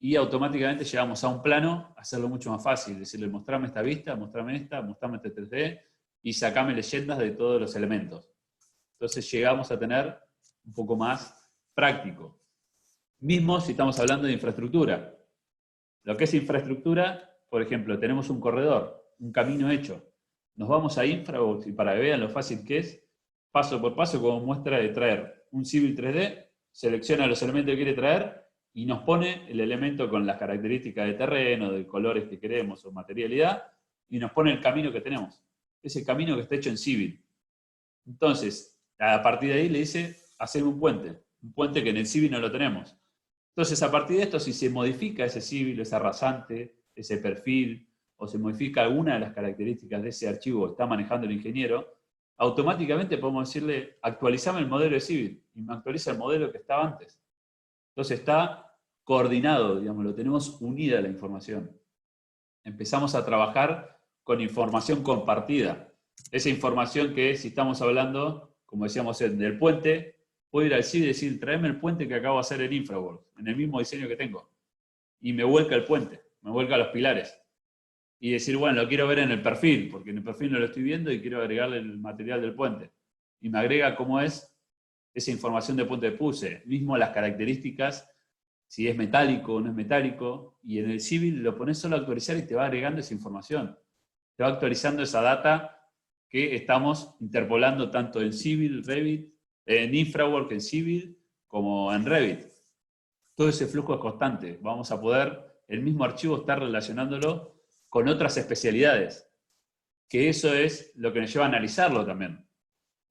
y automáticamente llegamos a un plano, hacerlo mucho más fácil, decirle, mostrame esta vista, mostrame esta, mostrame este 3D, y sacame leyendas de todos los elementos. Entonces llegamos a tener un poco más práctico. Mismo si estamos hablando de infraestructura. Lo que es infraestructura, por ejemplo, tenemos un corredor, un camino hecho. Nos vamos a Infraworks y para que vean lo fácil que es, paso por paso, como muestra de traer un Civil 3D, selecciona los elementos que quiere traer y nos pone el elemento con las características de terreno, de colores que queremos o materialidad, y nos pone el camino que tenemos. Ese camino que está hecho en Civil. Entonces, a partir de ahí le dice, hacer un puente que en el Civil no lo tenemos. Entonces, a partir de esto, si se modifica ese Civil, ese rasante, ese perfil, o se modifica alguna de las características de ese archivo que está manejando el ingeniero, automáticamente podemos decirle, actualizame el modelo de Civil, y me actualiza el modelo que estaba antes. Entonces está coordinado, digamos, lo tenemos unida la información. Empezamos a trabajar con información compartida. Esa información que, si estamos hablando, como decíamos, del puente, puedo ir al CID y decir, tráeme el puente que acabo de hacer en Infraworks, en el mismo diseño que tengo. Y me vuelca el puente, me vuelca los pilares. Y decir, bueno, lo quiero ver en el perfil, porque en el perfil no lo estoy viendo y quiero agregarle el material del puente. Y me agrega cómo es esa información de puente que puse. Mismo las características, si es metálico o no es metálico. Y en el Civil lo pones solo a actualizar y te va agregando esa información. Te va actualizando esa data que estamos interpolando tanto en Civil, Revit, en Infraworks, en Civil, como en Revit. Todo ese flujo es constante. Vamos a poder, el mismo archivo, estar relacionándolo con otras especialidades. Que eso es lo que nos lleva a analizarlo también.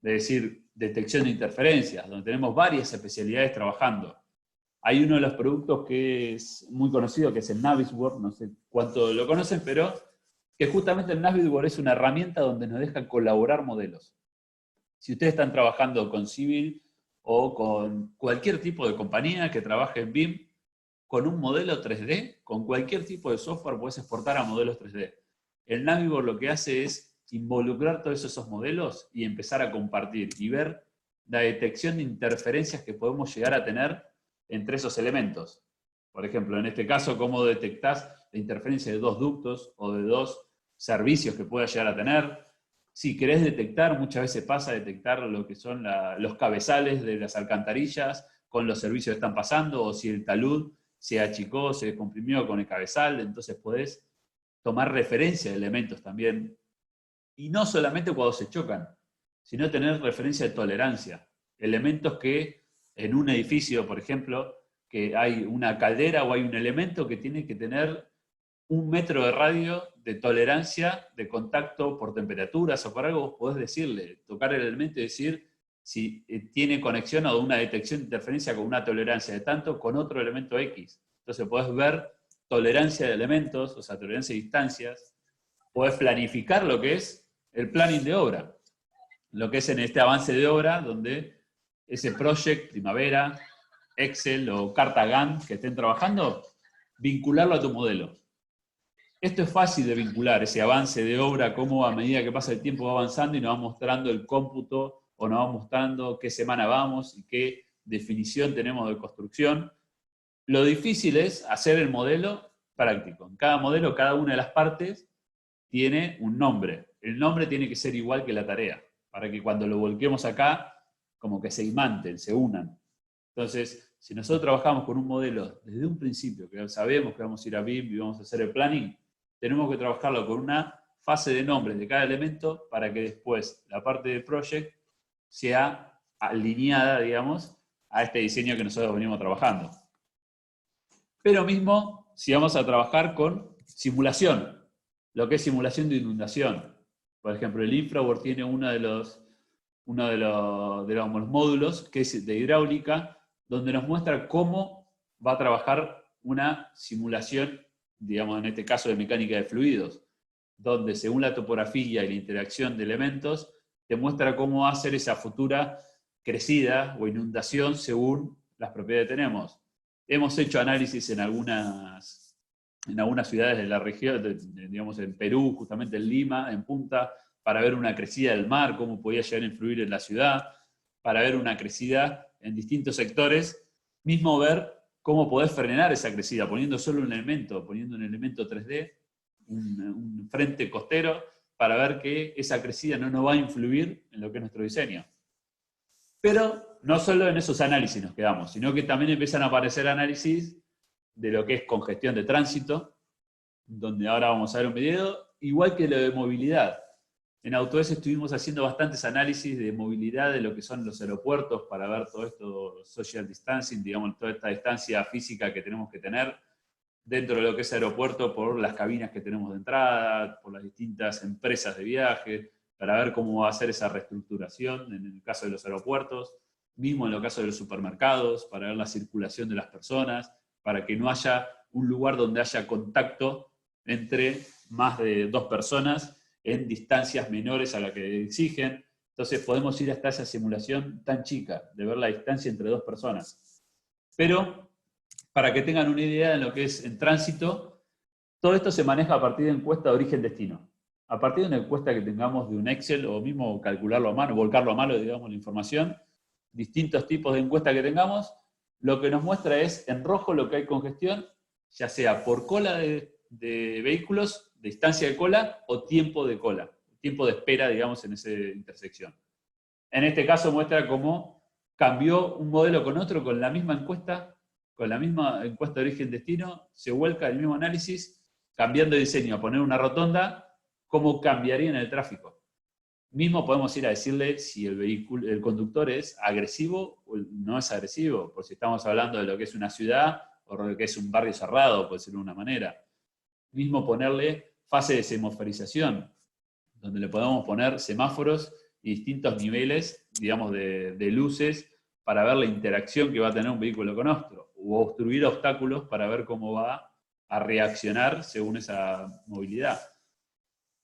Es decir, detección de interferencias, donde tenemos varias especialidades trabajando. Hay uno de los productos que es muy conocido, que es el Navisworks, no sé cuánto lo conocen, pero que justamente el Navisworks es una herramienta donde nos deja colaborar modelos. Si ustedes están trabajando con Civil o con cualquier tipo de compañía que trabaje en BIM, con un modelo 3D, con cualquier tipo de software puedes exportar a modelos 3D. El Navisworks lo que hace es involucrar todos esos modelos y empezar a compartir y ver la detección de interferencias que podemos llegar a tener entre esos elementos. Por ejemplo, en este caso, cómo detectás la interferencia de dos ductos o de dos servicios que pueda llegar a tener. Si querés detectar, muchas veces pasa a detectar lo que son los cabezales de las alcantarillas con los servicios que están pasando, o si el talud se achicó, se comprimió con el cabezal, entonces podés tomar referencia de elementos también. Y no solamente cuando se chocan, sino tener referencia de tolerancia. Elementos que en un edificio, por ejemplo, que hay una caldera o hay un elemento que tiene que tener 1 metro de radio de tolerancia de contacto por temperaturas o por algo, vos podés decirle, tocar el elemento y decir si tiene conexión o una detección de interferencia con una tolerancia de tanto con otro elemento X. Entonces podés ver tolerancia de elementos, o sea, tolerancia de distancias, podés planificar lo que es el planning de obra, lo que es en este avance de obra, donde ese project, primavera, Excel o carta Gantt que estén trabajando, vincularlo a tu modelo. Esto es fácil de vincular, ese avance de obra, cómo a medida que pasa el tiempo va avanzando y nos va mostrando el cómputo o nos va mostrando qué semana vamos y qué definición tenemos de construcción. Lo difícil es hacer el modelo práctico. En cada modelo, cada una de las partes tiene un nombre. El nombre tiene que ser igual que la tarea, para que cuando lo volquemos acá, como que se imanten, se unan. Entonces, si nosotros trabajamos con un modelo desde un principio, que sabemos que vamos a ir a BIM y vamos a hacer el planning, tenemos que trabajarlo con una fase de nombres de cada elemento para que después la parte del project sea alineada, digamos, a este diseño que nosotros venimos trabajando. Pero mismo, si vamos a trabajar con simulación, lo que es simulación de inundación. Por ejemplo, el Infraworks tiene uno de los módulos que es de hidráulica, donde nos muestra cómo va a trabajar una simulación, digamos en este caso de mecánica de fluidos, donde según la topografía y la interacción de elementos, te muestra cómo va a ser esa futura crecida o inundación según las propiedades que tenemos. Hemos hecho análisis en algunas ciudades de la región, digamos en Perú, justamente en Lima, en Punta, para ver una crecida del mar, cómo podía llegar a influir en la ciudad, para ver una crecida en distintos sectores, mismo ver cómo podés frenar esa crecida, poniendo solo un elemento, poniendo un elemento 3D, un frente costero, para ver que esa crecida no nos va a influir en lo que es nuestro diseño. Pero no solo en esos análisis nos quedamos, sino que también empiezan a aparecer análisis de lo que es congestión de tránsito, donde ahora vamos a ver un video, igual que lo de movilidad. En AutoS estuvimos haciendo bastantes análisis de movilidad de lo que son los aeropuertos para ver todo esto, social distancing, digamos, toda esta distancia física que tenemos que tener dentro de lo que es aeropuerto por las cabinas que tenemos de entrada, por las distintas empresas de viaje, para ver cómo va a ser esa reestructuración en el caso de los aeropuertos, mismo en el caso de los supermercados, para ver la circulación de las personas, para que no haya un lugar donde haya contacto entre más de 2 personas en distancias menores a las que exigen. Entonces podemos ir hasta esa simulación tan chica, de ver la distancia entre 2 personas. Pero, para que tengan una idea de lo que es en tránsito, todo esto se maneja a partir de encuesta de origen-destino. A partir de una encuesta que tengamos de un Excel, o mismo calcularlo a mano, volcarlo a mano, digamos, la información, distintos tipos de encuesta que tengamos, lo que nos muestra es en rojo lo que hay congestión, ya sea por cola de vehículos, distancia de cola o tiempo de cola, tiempo de espera, digamos, en esa intersección. En este caso muestra cómo cambió un modelo con otro con la misma encuesta de origen-destino, se vuelca el mismo análisis, cambiando de diseño a poner una rotonda, cómo cambiaría en el tráfico. Mismo podemos ir a decirle si el conductor es agresivo o no es agresivo, por si estamos hablando de lo que es una ciudad o lo que es un barrio cerrado, puede ser de una manera. Mismo ponerle fase de semaforización, donde le podemos poner semáforos y distintos niveles, digamos, de luces para ver la interacción que va a tener un vehículo con otro, o obstruir obstáculos para ver cómo va a reaccionar según esa movilidad.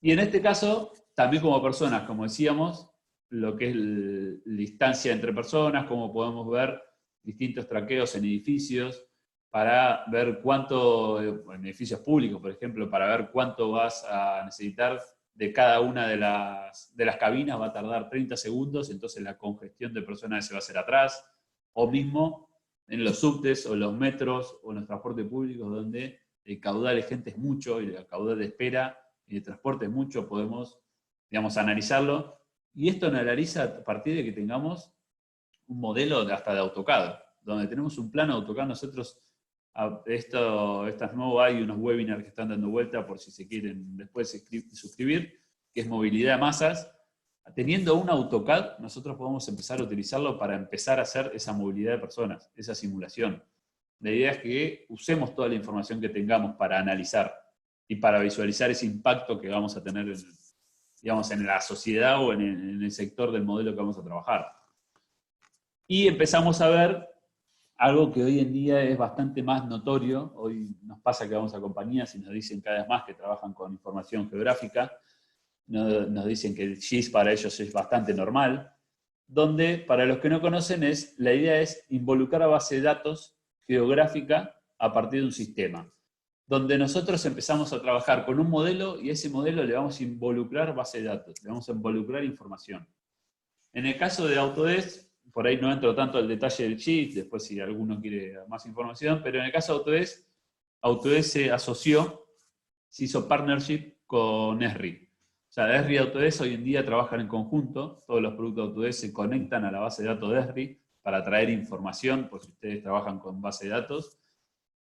Y en este caso, también como personas, como decíamos, lo que es la distancia entre personas, cómo podemos ver distintos traqueos en edificios, para ver cuánto, en edificios públicos, por ejemplo, para ver cuánto vas a necesitar de cada una de las cabinas, va a tardar 30 segundos, entonces la congestión de personas se va a hacer atrás, o mismo en los subtes o los metros o en los transportes públicos donde el caudal de gente es mucho y el caudal de espera y de transporte es mucho, podemos, digamos, analizarlo. Y esto lo analiza a partir de que tengamos un modelo hasta de AutoCAD, donde tenemos un plano de AutoCAD. Nosotros, estas nuevas, hay unos webinars que están dando vuelta por si se quieren después suscribir, que es movilidad de masas. Teniendo un AutoCAD, nosotros podemos empezar a utilizarlo para empezar a hacer esa movilidad de personas, esa simulación. La idea es que usemos toda la información que tengamos para analizar y para visualizar ese impacto que vamos a tener digamos, en la sociedad o en el sector del modelo que vamos a trabajar. Y empezamos a ver algo que hoy en día es bastante más notorio. Hoy nos pasa que vamos a compañías y nos dicen cada vez más que trabajan con información geográfica, nos dicen que el GIS para ellos es bastante normal, donde, para los que no conocen, la idea es involucrar a base de datos geográfica a partir de un sistema, donde nosotros empezamos a trabajar con un modelo y a ese modelo le vamos a involucrar base de datos, le vamos a involucrar información. En el caso de Autodesk, por ahí no entro tanto al detalle del GIS, después si alguno quiere más información, pero en el caso de Autodesk, Autodesk se asoció, se hizo partnership con Esri. O sea, Esri y Autodesk hoy en día trabajan en conjunto, todos los productos de Autodesk se conectan a la base de datos de Esri para traer información, porque ustedes trabajan con base de datos,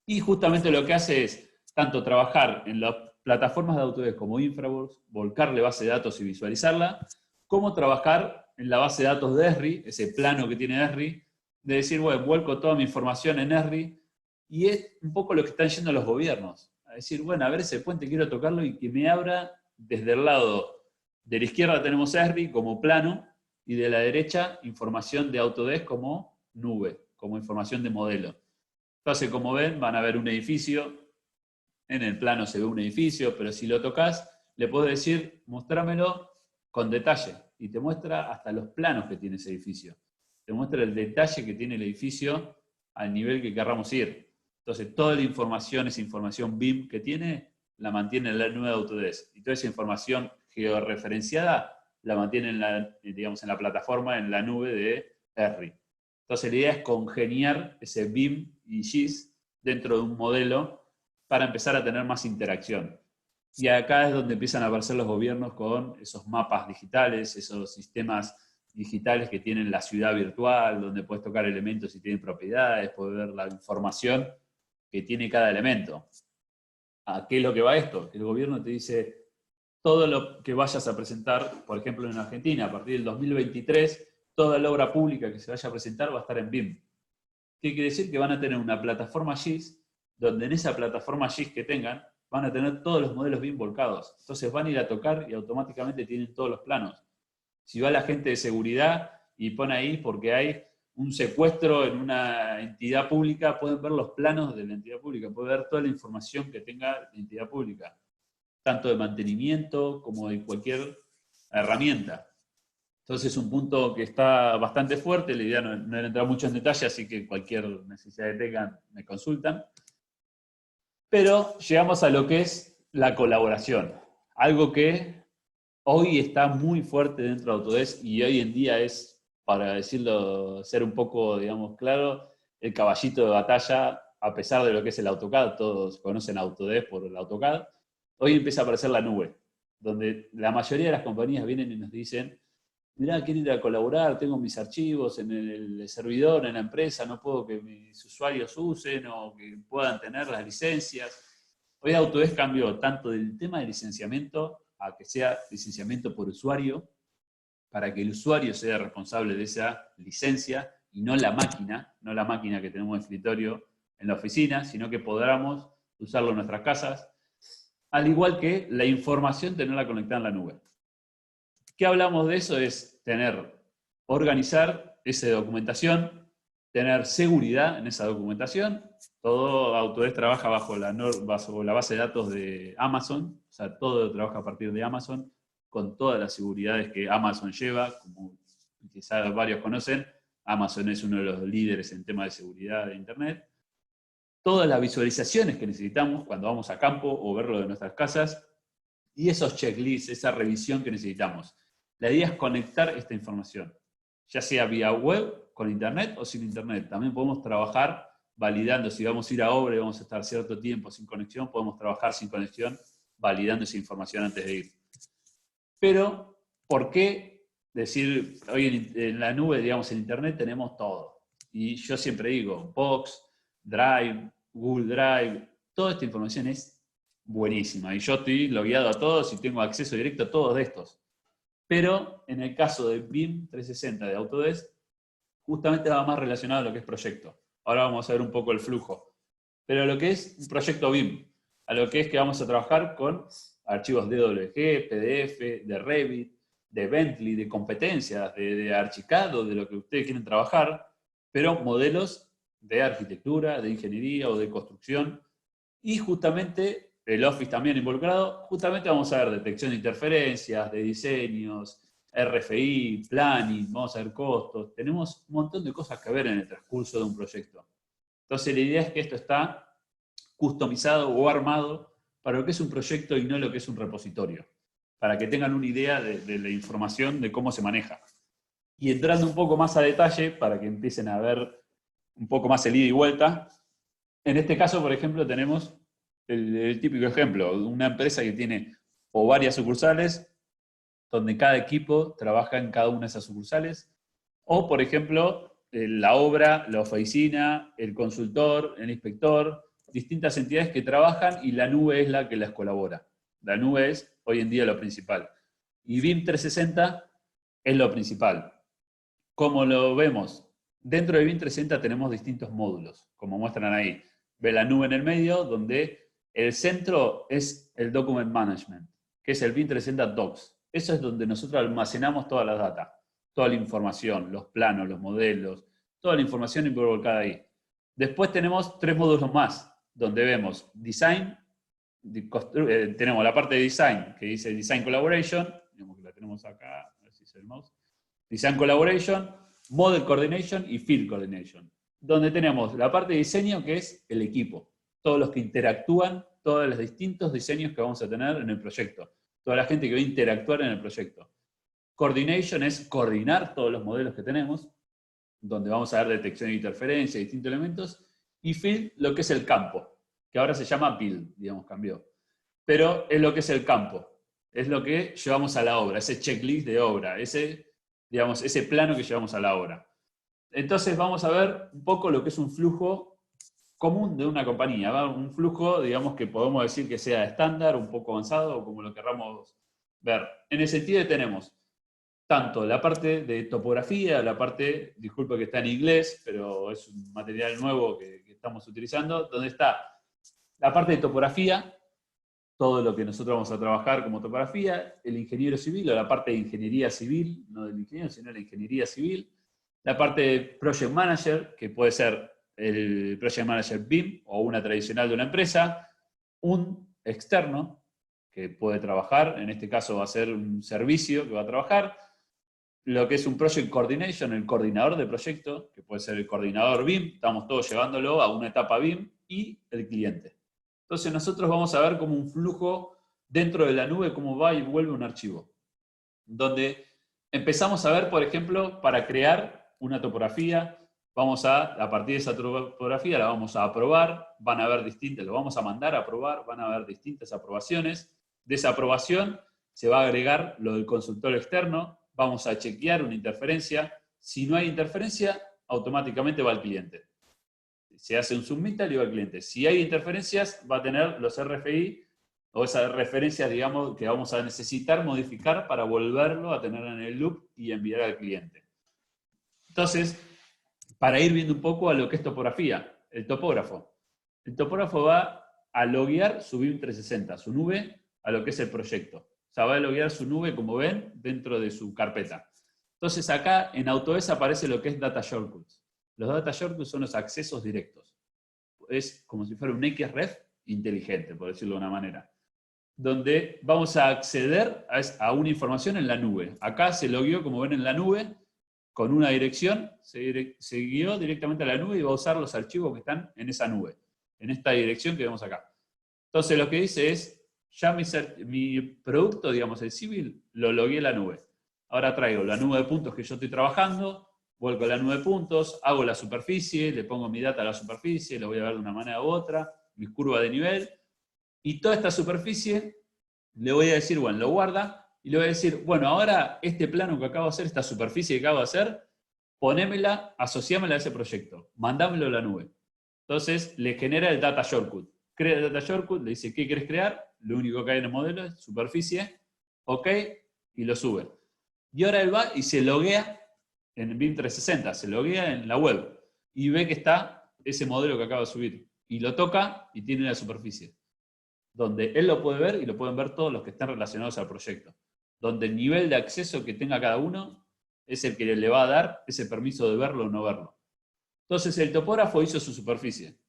y justamente lo que hace es tanto trabajar en las plataformas de Autodesk como Infraworks, volcarle base de datos y visualizarla, como trabajar en la base de datos de Esri, ese plano que tiene Esri, de decir, bueno, vuelco toda mi información en Esri, y es un poco lo que están yendo los gobiernos, a decir, bueno, a ver ese puente quiero tocarlo y que me abra desde el lado de la izquierda tenemos Esri como plano, y de la derecha información de Autodesk como nube, como información de modelo. Entonces, como ven, van a ver un edificio, en el plano se ve un edificio, pero si lo tocas, le puedes decir, mostrámelo con detalle, y te muestra hasta los planos que tiene ese edificio. Te muestra el detalle que tiene el edificio al nivel que querramos ir. Entonces, toda la información, esa información BIM que tiene, la mantiene en la nube de Autodesk. Y toda esa información georreferenciada la mantiene en la plataforma, en la nube de Esri. Entonces, la idea es congeniar ese BIM y GIS dentro de un modelo para empezar a tener más interacción. Y acá es donde empiezan a aparecer los gobiernos con esos mapas digitales, esos sistemas digitales que tienen la ciudad virtual, donde puedes tocar elementos y tienen propiedades, puedes ver la información que tiene cada elemento. ¿A qué es lo que va esto? El gobierno te dice, todo lo que vayas a presentar, por ejemplo en Argentina, a partir del 2023, toda la obra pública que se vaya a presentar va a estar en BIM. ¿Qué quiere decir? Que van a tener una plataforma GIS, donde en esa plataforma GIS que tengan, van a tener todos los modelos BIM volcados. Entonces van a ir a tocar y automáticamente tienen todos los planos. Si va la gente de seguridad y pone ahí porque hay un secuestro en una entidad pública, pueden ver los planos de la entidad pública, pueden ver toda la información que tenga la entidad pública, tanto de mantenimiento como de cualquier herramienta. Entonces es un punto que está bastante fuerte, la idea no era entrar mucho en detalle, así que cualquier necesidad que tengan me consultan. Pero llegamos a lo que es la colaboración, algo que hoy está muy fuerte dentro de Autodesk y hoy en día es, para decirlo, ser un poco, digamos, claro, el caballito de batalla, a pesar de lo que es el AutoCAD, todos conocen Autodesk por el AutoCAD, hoy empieza a aparecer la nube, donde la mayoría de las compañías vienen y nos dicen, mirá, quiero ir a colaborar, tengo mis archivos en el servidor, en la empresa, no puedo que mis usuarios usen o que puedan tener las licencias. Hoy Autodesk cambió tanto del tema de licenciamiento a que sea licenciamiento por usuario, para que el usuario sea responsable de esa licencia y no la máquina que tenemos en escritorio en la oficina, sino que podamos usarlo en nuestras casas, al igual que la información tenerla conectada en la nube. ¿Qué hablamos de eso? Es organizar esa documentación, tener seguridad en esa documentación. Todo Autodesk trabaja bajo la base de datos de Amazon, o sea, todo trabaja a partir de Amazon. con todas las seguridades que Amazon lleva, como quizás varios conocen. Amazon es uno de los líderes en tema de seguridad de Internet. Todas las visualizaciones que necesitamos cuando vamos a campo o verlo de nuestras casas, y esos checklists, esa revisión que necesitamos. La idea es conectar esta información, ya sea vía web, con Internet o sin Internet. También podemos trabajar validando, si vamos a ir a obra y vamos a estar cierto tiempo sin conexión, podemos trabajar sin conexión, validando esa información antes de ir. Pero, ¿por qué decir, hoy en la nube, digamos, en Internet tenemos todo? Y yo siempre digo, Box, Drive, Google Drive, toda esta información es buenísima. Y yo estoy logueado a todos y tengo acceso directo a todos estos. Pero en el caso de BIM 360 de Autodesk, justamente va más relacionado a lo que es proyecto. Ahora vamos a ver un poco el flujo. Pero lo que es un proyecto BIM, a lo que es que vamos a trabajar con archivos DWG, PDF, de Revit, de Bentley, de competencias, de Archicad, de lo que ustedes quieren trabajar, pero modelos de arquitectura, de ingeniería o de construcción. Y justamente el Office también involucrado, justamente vamos a ver detección de interferencias, de diseños, RFI, planning, vamos a ver costos. Tenemos un montón de cosas que ver en el transcurso de un proyecto. Entonces la idea es que esto está customizado o armado para lo que es un proyecto y no lo que es un repositorio, para que tengan una idea de la información, de cómo se maneja. Y entrando un poco más a detalle, para que empiecen a ver un poco más el ida y vuelta, en este caso, por ejemplo, tenemos el típico ejemplo de una empresa que tiene o varias sucursales, donde cada equipo trabaja en cada una de esas sucursales, o, por ejemplo, la obra, la oficina, el consultor, el inspector, distintas entidades que trabajan y la nube es la que las colabora. La nube es hoy en día lo principal. Y BIM 360 es lo principal. ¿Cómo lo vemos? Dentro de BIM 360 tenemos distintos módulos, como muestran ahí. Ve la nube en el medio, donde el centro es el Document Management, que es el BIM 360 Docs. Eso es donde nosotros almacenamos toda la data, toda la información, los planos, los modelos, toda la información involucrada ahí. Después tenemos 3 módulos más, donde vemos Design, tenemos la parte de Design, que dice Design Collaboration, digamos que la tenemos acá, a ver si es el mouse. Design Collaboration, Model Coordination y Field Coordination. Donde tenemos la parte de diseño, que es el equipo. Todos los que interactúan, todos los distintos diseños que vamos a tener en el proyecto. Toda la gente que va a interactuar en el proyecto. Coordination es coordinar todos los modelos que tenemos, donde vamos a ver detección de interferencia, distintos elementos. Y Field, lo que es el campo, que ahora se llama Build, digamos, cambió. Pero es lo que es el campo. Es lo que llevamos a la obra, ese checklist de obra, ese plano que llevamos a la obra. Entonces vamos a ver un poco lo que es un flujo común de una compañía, ¿va? Un flujo, digamos, que podemos decir que sea estándar, un poco avanzado, o como lo querramos ver. En el sentido de tenemos tanto la parte de topografía, la parte, disculpa que está en inglés, pero es un material nuevo que estamos utilizando, donde está la parte de topografía, todo lo que nosotros vamos a trabajar como topografía, el ingeniero civil, o la parte de ingeniería civil, no del ingeniero, sino la ingeniería civil, la parte de Project Manager, que puede ser el Project Manager BIM o una tradicional de una empresa, un externo que puede trabajar, en este caso va a ser un servicio que va a trabajar, lo que es un Project Coordination, el coordinador de proyecto, que puede ser el coordinador BIM, estamos todos llevándolo a una etapa BIM, y el cliente. Entonces nosotros vamos a ver como un flujo dentro de la nube, cómo va y vuelve un archivo. Donde empezamos a ver, por ejemplo, para crear una topografía, a partir de esa topografía la vamos a aprobar, van a haber distintas, lo vamos a mandar a aprobar, van a haber distintas aprobaciones. De esa aprobación se va a agregar lo del consultor externo, vamos a chequear una interferencia. Si no hay interferencia, automáticamente va al cliente. Se hace un submittal y va al cliente. Si hay interferencias, va a tener los RFI o esas referencias, digamos, que vamos a necesitar modificar para volverlo a tener en el loop y enviar al cliente. Entonces, para ir viendo un poco a lo que es topografía, el topógrafo. El topógrafo va a loguear su BIM 360, su nube, a lo que es el proyecto. O sea, va a loguear su nube, como ven, dentro de su carpeta. Entonces acá en Autodesk aparece lo que es Data Shortcuts. Los Data Shortcuts son los accesos directos. Es como si fuera un XREF inteligente, por decirlo de una manera. donde vamos a acceder a una información en la nube. Acá se logueó, como ven, en la nube, con una dirección, se guió directamente a la nube y va a usar los archivos que están en esa nube, en esta dirección que vemos acá. Entonces lo que dice es, ya mi producto, digamos, el civil, lo logueé en la nube. Ahora traigo la nube de puntos que yo estoy trabajando, vuelco a la nube de puntos, hago la superficie, le pongo mi data a la superficie, lo voy a ver de una manera u otra, mi curva de nivel, y toda esta superficie le voy a decir, bueno, lo guarda, y le voy a decir, bueno, ahora este plano que acabo de hacer, esta superficie que acabo de hacer, ponémela, asociámela a ese proyecto, mandámelo a la nube. Entonces le genera el data shortcut. Crea el data shortcut, le dice, ¿qué quieres crear? Lo único que hay en el modelo es superficie, ok, y lo sube. Y ahora él va y se loguea en BIM 360, se loguea en la web, y ve que está ese modelo que acaba de subir. Y lo toca y tiene la superficie, donde él lo puede ver y lo pueden ver todos los que están relacionados al proyecto. Donde el nivel de acceso que tenga cada uno es el que le va a dar ese permiso de verlo o no verlo. Entonces el topógrafo hizo su superficie.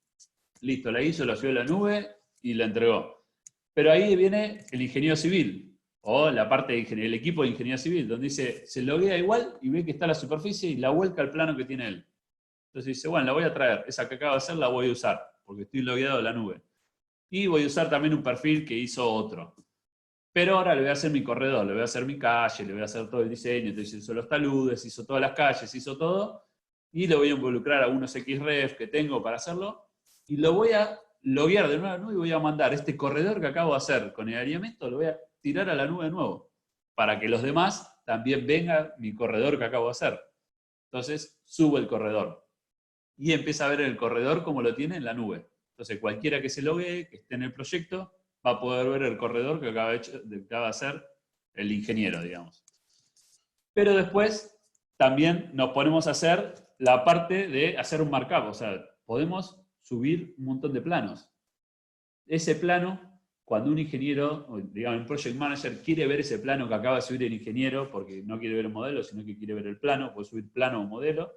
Listo, la hizo, la subió a la nube y la entregó. Pero ahí viene el ingeniero civil, o la parte de el equipo de ingeniería civil, donde dice, se loguea igual y ve que está la superficie y la vuelca al plano que tiene él. Entonces dice, bueno, la voy a traer, esa que acabo de hacer la voy a usar, porque estoy logueado en la nube. Y voy a usar también un perfil que hizo otro. Pero ahora le voy a hacer mi corredor, le voy a hacer mi calle, le voy a hacer todo el diseño, entonces hizo los taludes, hizo todas las calles, hizo todo, y le voy a involucrar a unos XREF que tengo para hacerlo, y lo voy a loguear de nuevo a la nube y voy a mandar este corredor que acabo de hacer con el alineamiento, lo voy a tirar a la nube de nuevo, para que los demás también vengan mi corredor que acabo de hacer. Entonces subo el corredor, y empieza a ver el corredor como lo tiene en la nube. Entonces cualquiera que se loguee, que esté en el proyecto, va a poder ver el corredor que acaba de hacer el ingeniero, digamos. Pero después también nos ponemos a hacer la parte de hacer un markup, o sea, podemos subir un montón de planos. Ese plano, cuando un ingeniero, digamos un project manager, quiere ver ese plano que acaba de subir el ingeniero, porque no quiere ver el modelo, sino que quiere ver el plano, puede subir plano o modelo,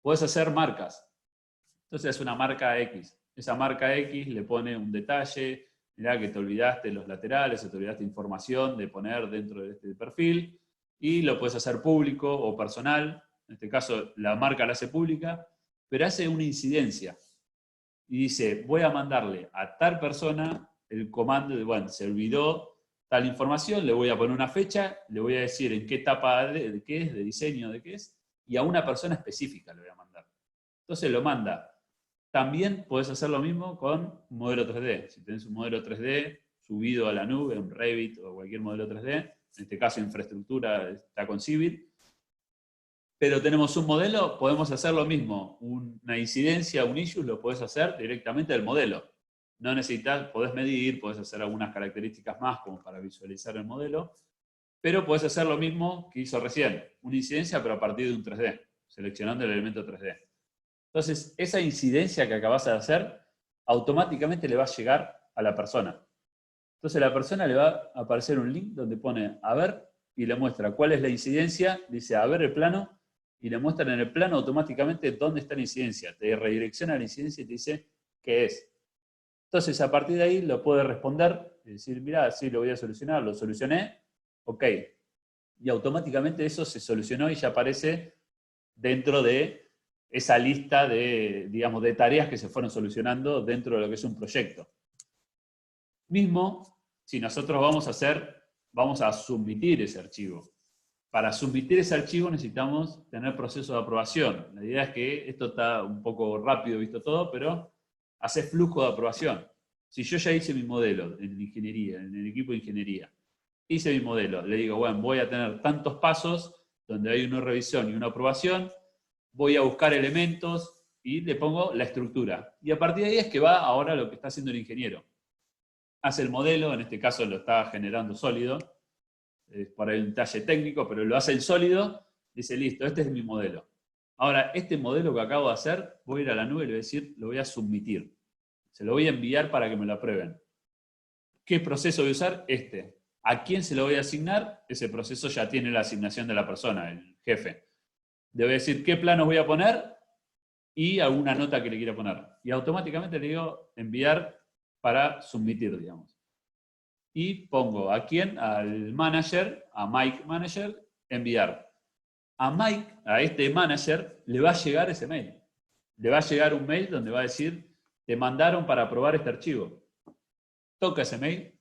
puedes hacer marcas. Entonces es una marca X. Esa marca X le pone un detalle, mirá que te olvidaste los laterales, o te olvidaste información de poner dentro de este perfil, y lo puedes hacer público o personal. En este caso la marca la hace pública, pero hace una incidencia. Y dice, voy a mandarle a tal persona el comando de, bueno, se olvidó tal información, le voy a poner una fecha, le voy a decir en qué etapa de qué es, de diseño de qué es, y a una persona específica le voy a mandar. Entonces lo manda. También podés hacer lo mismo con un modelo 3D. Si tenés un modelo 3D subido a la nube, un Revit o cualquier modelo 3D, en este caso infraestructura está con Civil, pero tenemos un modelo, podemos hacer lo mismo. Una incidencia, un issue, lo podés hacer directamente del modelo. No necesitas, podés medir, podés hacer algunas características más como para visualizar el modelo, pero podés hacer lo mismo que hizo recién, una incidencia pero a partir de un 3D, seleccionando el elemento 3D. Entonces, esa incidencia que acabas de hacer, automáticamente le va a llegar a la persona. Entonces, a la persona le va a aparecer un link donde pone a ver y le muestra cuál es la incidencia, dice a ver el plano, y le muestran en el plano automáticamente dónde está la incidencia. Te redirecciona la incidencia y te dice qué es. Entonces, a partir de ahí lo puede responder y decir, mira, sí, lo voy a solucionar, lo solucioné, ok. Y automáticamente eso se solucionó y ya aparece dentro de esa lista de, digamos, de tareas que se fueron solucionando dentro de lo que es un proyecto. Mismo, si nosotros vamos a submitir ese archivo. Para submitir ese archivo necesitamos tener proceso de aprobación. La idea es que esto está un poco rápido visto todo, pero hace flujo de aprobación. Si yo ya hice mi modelo en ingeniería, en el equipo de ingeniería, hice mi modelo, le digo, bueno, voy a tener tantos pasos donde hay una revisión y una aprobación, voy a buscar elementos y le pongo la estructura. Y a partir de ahí es que va ahora lo que está haciendo el ingeniero. Hace el modelo, en este caso lo está generando sólido, por ahí un detalle técnico, pero lo hace el sólido, dice, listo, este es mi modelo. Ahora, este modelo que acabo de hacer, voy a ir a la nube y le voy a decir, lo voy a submitir. Se lo voy a enviar para que me lo aprueben. ¿Qué proceso voy a usar? Este. ¿A quién se lo voy a asignar? Ese proceso ya tiene la asignación de la persona, el jefe. Le voy a decir qué planos voy a poner y alguna nota que le quiera poner. Y automáticamente le digo enviar para submitir, digamos. y pongo ¿a quién? Al manager, a Mike Manager, enviar. A Mike, a este manager, le va a llegar ese mail. Le va a llegar un mail donde va a decir, te mandaron para aprobar este archivo. Toca ese mail,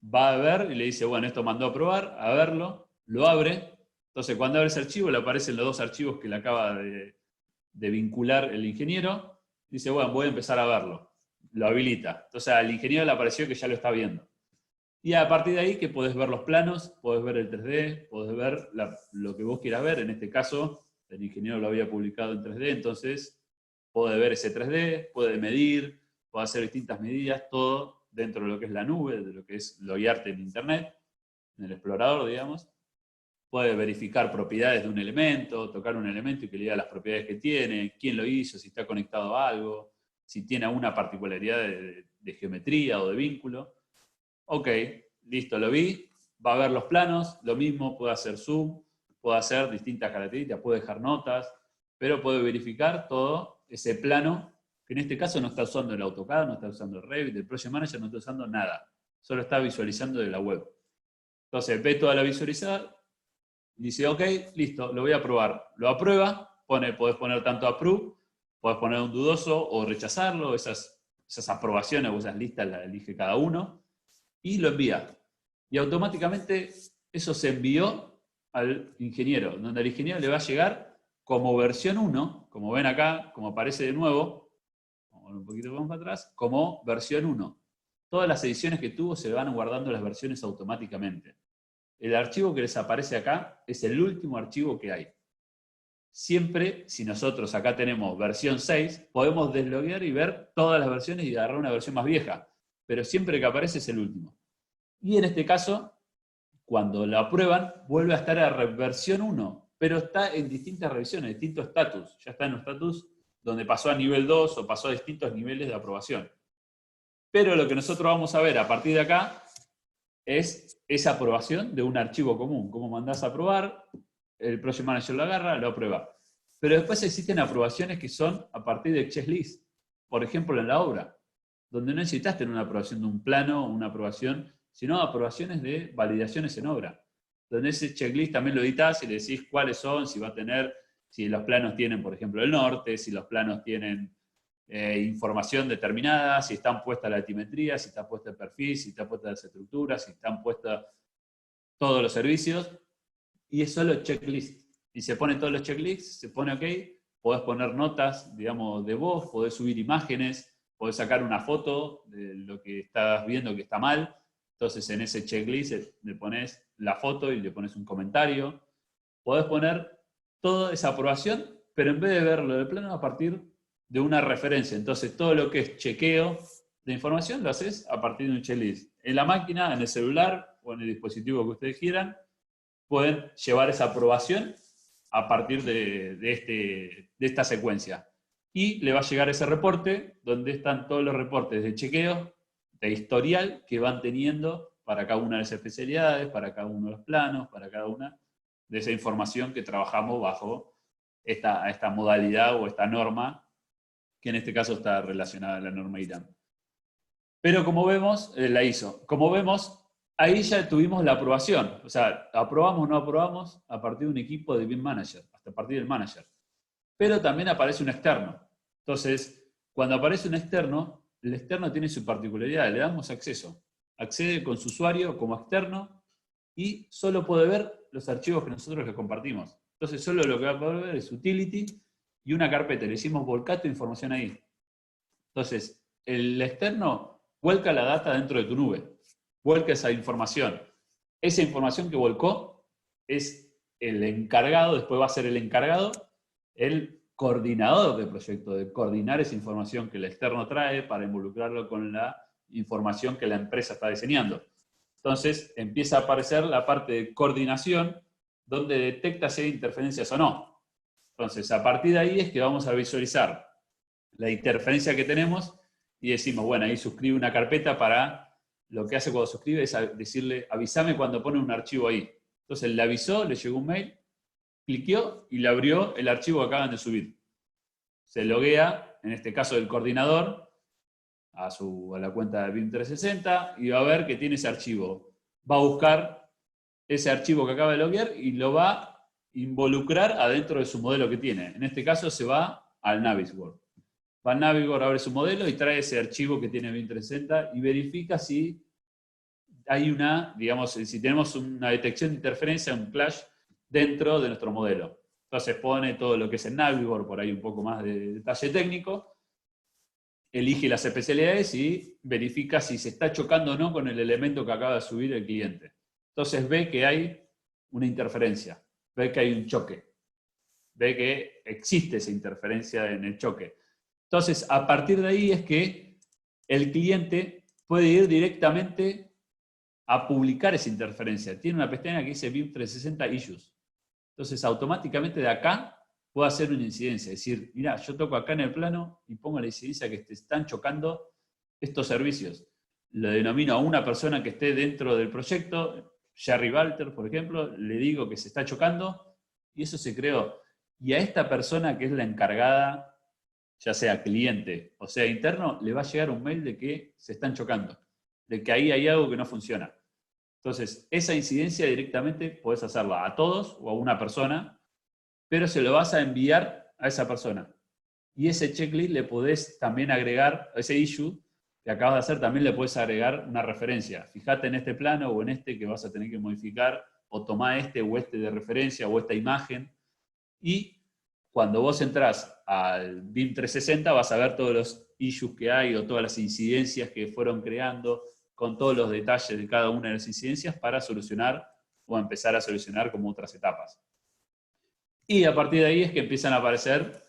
va a ver y le dice, bueno, esto mandó a aprobar, a verlo, lo abre. Entonces, cuando abre ese archivo, le aparecen los dos archivos que le acaba de vincular el ingeniero. Dice, bueno, voy a empezar a verlo. Lo habilita. Entonces, al ingeniero le apareció que ya lo está viendo. Y a partir de ahí que podés ver los planos, podés ver el 3D, podés ver lo que vos quieras ver. En este caso, el ingeniero lo había publicado en 3D, entonces puede ver ese 3D, puede medir, puede hacer distintas medidas, todo dentro de lo que es la nube, de lo que es loguearte en Internet, en el explorador, digamos. Puede verificar propiedades de un elemento, tocar un elemento y que le diga las propiedades que tiene, quién lo hizo, si está conectado a algo, si tiene alguna particularidad de geometría o de vínculo. Ok, listo, lo vi, va a ver los planos, lo mismo, puede hacer zoom, puede hacer distintas características, puede dejar notas, pero puede verificar todo ese plano, que en este caso no está usando el AutoCAD, no está usando el Revit, el Project Manager no está usando nada, solo está visualizando de la web. Entonces ve toda la visualizada, dice, ok, listo, lo voy a probar. Lo aprueba, podés poner tanto approve, podés poner un dudoso o rechazarlo, esas aprobaciones o esas listas las elige cada uno, y lo envía. Y automáticamente eso se envió al ingeniero, donde al ingeniero le va a llegar como versión 1, como ven acá, como aparece de nuevo, vamos un poquito más para atrás, como versión 1. Todas las ediciones que tuvo se van guardando las versiones automáticamente. El archivo que les aparece acá es el último archivo que hay. Siempre, si nosotros acá tenemos versión 6, podemos desloguear y ver todas las versiones y agarrar una versión más vieja. Pero siempre que aparece es el último. Y en este caso, cuando lo aprueban, vuelve a estar a versión 1, pero está en distintas revisiones, distintos estatus. Ya está en un estatus donde pasó a nivel 2 o pasó a distintos niveles de aprobación. Pero lo que nosotros vamos a ver a partir de acá es esa aprobación de un archivo común. Como mandás a aprobar, el Project Manager lo agarra, lo aprueba. Pero después existen aprobaciones que son a partir de checklist. Por ejemplo, en la obra, donde no necesitas tener una aprobación de un plano o una aprobación, sino aprobaciones de validaciones en obra. Donde ese checklist también lo editas y le decís cuáles son, si va a tener, si los planos tienen, por ejemplo, el norte, si los planos tienen información determinada, si están puestas la altimetría, si está puesta el perfil, si está puesta las estructuras, si están puestas todos los servicios, y es solo checklist. Y se ponen todos los checklists, se pone OK, podés poner notas, digamos, de voz, podés subir imágenes, podés sacar una foto de lo que estás viendo que está mal. Entonces en ese checklist le pones la foto y le pones un comentario. Podés poner toda esa aprobación, pero en vez de verlo del plano a partir de una referencia. Entonces todo lo que es chequeo de información lo haces a partir de un checklist. En la máquina, en el celular o en el dispositivo que ustedes quieran, pueden llevar esa aprobación a partir de esta secuencia. Y le va a llegar ese reporte donde están todos los reportes de chequeo, de historial que van teniendo para cada una de las especialidades, para cada uno de los planos, para cada una de esa información que trabajamos bajo esta modalidad o esta norma, que en este caso está relacionada a la norma IRAM. Pero como vemos, la ISO. Como vemos, ahí ya tuvimos la aprobación. O sea, aprobamos o no aprobamos a partir de un equipo de BIM Manager, hasta a partir del manager. Pero también aparece un externo. Entonces, cuando aparece un externo, el externo tiene su particularidad, le damos acceso. Accede con su usuario como externo y solo puede ver los archivos que nosotros le compartimos. Entonces, solo lo que va a poder ver es utility y una carpeta. Le hicimos volcar tu información ahí. Entonces, el externo vuelca la data dentro de tu nube. Vuelca esa información. Esa información que volcó es el encargado, después va a ser el encargado, el coordinador del proyecto, de coordinar esa información que el externo trae para involucrarlo con la información que la empresa está diseñando. Entonces empieza a aparecer la parte de coordinación donde detecta si hay interferencias o no. Entonces a partir de ahí es que vamos a visualizar la interferencia que tenemos y decimos, bueno, ahí suscribe una carpeta para, lo que hace cuando suscribe es decirle, avísame cuando pone un archivo ahí. Entonces le avisó, le llegó un mail, cliqueó y le abrió el archivo que acaban de subir. Se loguea, en este caso del coordinador, a la cuenta de BIM 360 y va a ver que tiene ese archivo. Va a buscar ese archivo que acaba de loguear y lo va a involucrar adentro de su modelo que tiene. En este caso se va al Navisworks. Va al Navisworks, abre su modelo y trae ese archivo que tiene BIM 360 y verifica si hay digamos, si tenemos una detección de interferencia, un clash dentro de nuestro modelo. Entonces pone todo lo que es el Navisworks, por ahí un poco más de detalle técnico, elige las especialidades y verifica si se está chocando o no con el elemento que acaba de subir el cliente. Entonces ve que hay una interferencia, ve que hay un choque, ve que existe esa interferencia en el choque. Entonces, a partir de ahí es que el cliente puede ir directamente a publicar esa interferencia. Tiene una pestaña que dice BIM 360 Issues. Entonces, automáticamente de acá puedo hacer una incidencia. Es decir, mira, yo toco acá en el plano y pongo la incidencia que te están chocando estos servicios. Lo denomino a una persona que esté dentro del proyecto, Jerry Walter, por ejemplo, le digo que se está chocando y eso se creó. Y a esta persona que es la encargada, ya sea cliente o sea interno, le va a llegar un mail de que se están chocando, de que ahí hay algo que no funciona. Entonces, esa incidencia directamente podés hacerla a todos o a una persona, pero se lo vas a enviar a esa persona. Y ese checklist le podés también agregar, ese issue que acabas de hacer, también le podés agregar una referencia. Fíjate en este plano o en este que vas a tener que modificar, o tomá este o este de referencia o esta imagen. Y cuando vos entrás al BIM 360 vas a ver todos los issues que hay o todas las incidencias que fueron creando, con todos los detalles de cada una de las incidencias para solucionar o empezar a solucionar como otras etapas. Y a partir de ahí es que empiezan a aparecer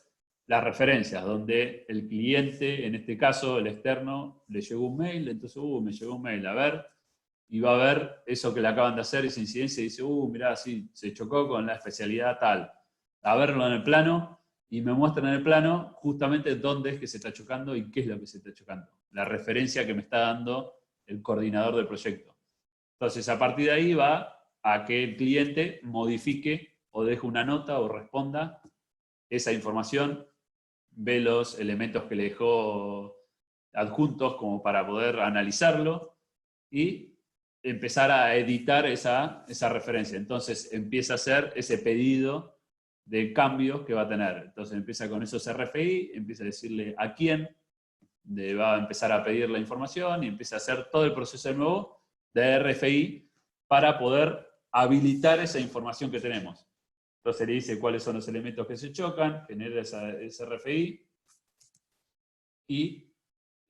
las referencias, donde el cliente, en este caso el externo, le llegó un mail, entonces, me llegó un mail, a ver, y va a ver eso que le acaban de hacer, esa incidencia, y dice, mirá, sí, se chocó con la especialidad tal. A verlo en el plano, y me muestran en el plano justamente dónde es que se está chocando y qué es lo que se está chocando. La referencia que me está dando el coordinador del proyecto. Entonces, a partir de ahí va a que el cliente modifique o deje una nota o responda esa información, ve los elementos que le dejó adjuntos como para poder analizarlo y empezar a editar esa referencia. Entonces empieza a hacer ese pedido de cambios que va a tener. Entonces empieza con esos RFI, empieza a decirle a quién, va a empezar a pedir la información y empieza a hacer todo el proceso de nuevo de RFI para poder habilitar esa información que tenemos. Entonces le dice cuáles son los elementos que se chocan, genera ese RFI y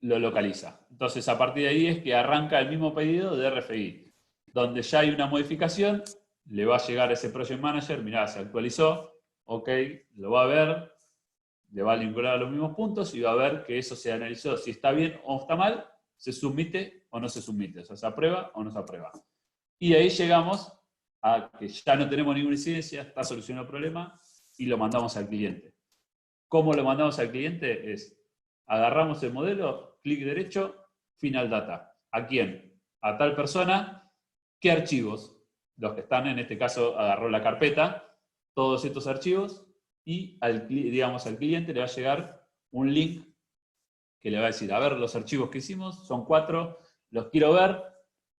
lo localiza. Entonces a partir de ahí es que arranca el mismo pedido de RFI, donde ya hay una modificación, le va a llegar a ese Project Manager, mirá, se actualizó, ok, lo va a ver, le va a vincular a los mismos puntos y va a ver que eso se analizó, si está bien o está mal, se submite o no se submite, o sea, se aprueba o no se aprueba. Y ahí llegamos a que ya no tenemos ninguna incidencia, está solucionado el problema y lo mandamos al cliente. ¿Cómo lo mandamos al cliente? Es, agarramos el modelo, clic derecho, Final Data. ¿A quién? A tal persona. ¿Qué archivos? Los que están, en este caso, agarró la carpeta, todos estos archivos, y al cliente le va a llegar un link que le va a decir, a ver, los archivos que hicimos, son 4, los quiero ver,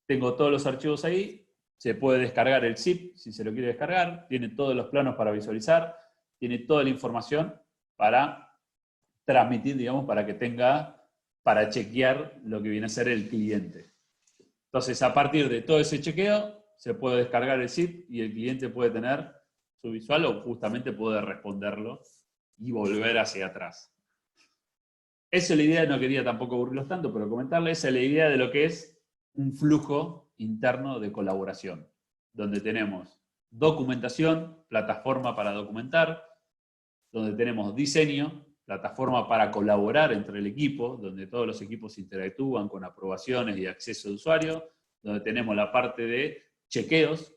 tengo todos los archivos ahí, se puede descargar el zip si se lo quiere descargar, tiene todos los planos para visualizar, tiene toda la información para transmitir, digamos, para que tenga, para chequear lo que viene a ser el cliente. Entonces, a partir de todo ese chequeo, se puede descargar el zip y el cliente puede tener su visual o justamente puede responderlo y volver hacia atrás. Esa es la idea, no quería tampoco aburrirlos tanto, pero comentarles, esa es la idea de lo que es un flujo interno de colaboración, donde tenemos documentación, plataforma para documentar, donde tenemos diseño, plataforma para colaborar entre el equipo, donde todos los equipos interactúan con aprobaciones y acceso de usuario, donde tenemos la parte de chequeos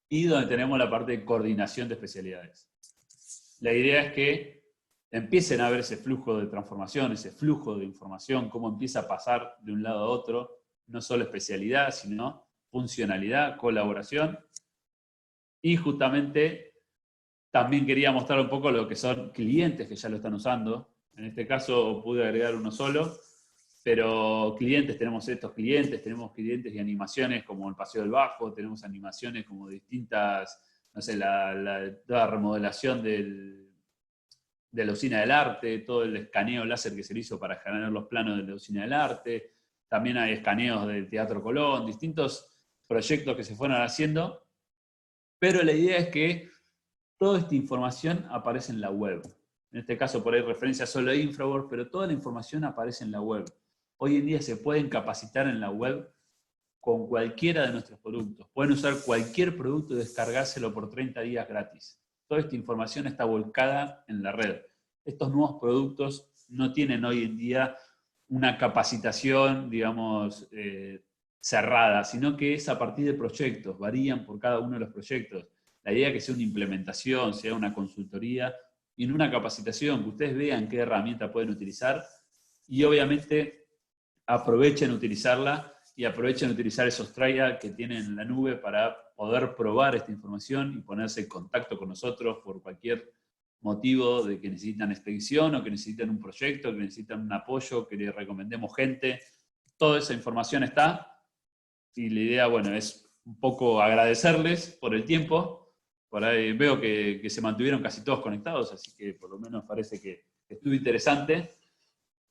y donde tenemos la parte de coordinación de especialidades. La idea es que empiecen a ver ese flujo de transformación, ese flujo de información, cómo empieza a pasar de un lado a otro, no solo especialidad, sino funcionalidad, colaboración. Y justamente también quería mostrar un poco lo que son clientes que ya lo están usando. En este caso pude agregar uno solo, pero clientes, tenemos estos clientes, tenemos clientes y animaciones como el Paseo del Bajo, tenemos animaciones como distintas, no sé, toda la remodelación de la Usina del Arte, todo el escaneo láser que se le hizo para generar los planos de la Usina del Arte, también hay escaneos del Teatro Colón, distintos proyectos que se fueron haciendo, pero la idea es que toda esta información aparece en la web. En este caso, por ahí referencia solo a Infraworks, pero toda la información aparece en la web. Hoy en día se pueden capacitar en la web con cualquiera de nuestros productos. Pueden usar cualquier producto y descargárselo por 30 días gratis. Toda esta información está volcada en la red. Estos nuevos productos no tienen hoy en día una capacitación, digamos, cerrada, sino que es a partir de proyectos, varían por cada uno de los proyectos. La idea es que sea una implementación, sea una consultoría, y en una capacitación, que ustedes vean qué herramienta pueden utilizar, y obviamente aprovechen utilizarla, y aprovechen utilizar esos trials que tienen en la nube para poder probar esta información y ponerse en contacto con nosotros por cualquier motivo de que necesitan expedición o que necesitan un proyecto, que necesitan un apoyo, que les recomendemos gente. Toda esa información está y la idea, bueno, es un poco agradecerles por el tiempo. Por ahí veo que se mantuvieron casi todos conectados, así que por lo menos parece que estuvo interesante.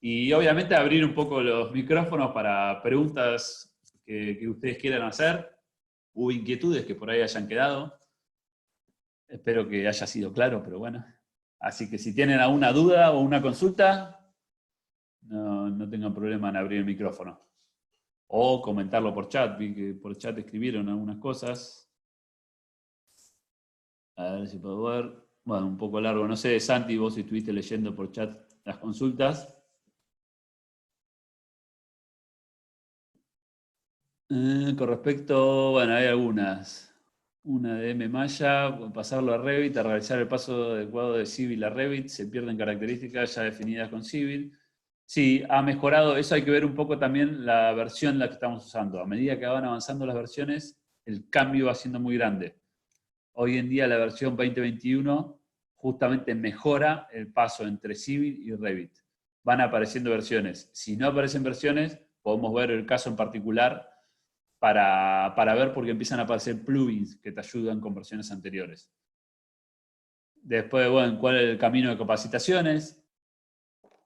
Y obviamente abrir un poco los micrófonos para preguntas que ustedes quieran hacer o inquietudes que por ahí hayan quedado. Espero que haya sido claro, pero bueno. Así que si tienen alguna duda o una consulta, no tengan problema en abrir el micrófono. O comentarlo por chat, vi que por chat escribieron algunas cosas. A ver si puedo ver. Bueno, un poco largo. No sé, Santi, vos si estuviste leyendo por chat las consultas. Con respecto, bueno, hay algunas. Una de M Maya, pasarlo a Revit, a realizar el paso adecuado de Civil a Revit, se pierden características ya definidas con Civil. Sí, ha mejorado, eso hay que ver un poco también la versión en la que estamos usando. A medida que van avanzando las versiones, el cambio va siendo muy grande. Hoy en día la versión 2021 justamente mejora el paso entre Civil y Revit. Van apareciendo versiones. Si no aparecen versiones, podemos ver el caso en particular para ver porque empiezan a aparecer plugins que te ayudan con versiones anteriores. Después, bueno, ¿cuál es el camino de capacitaciones?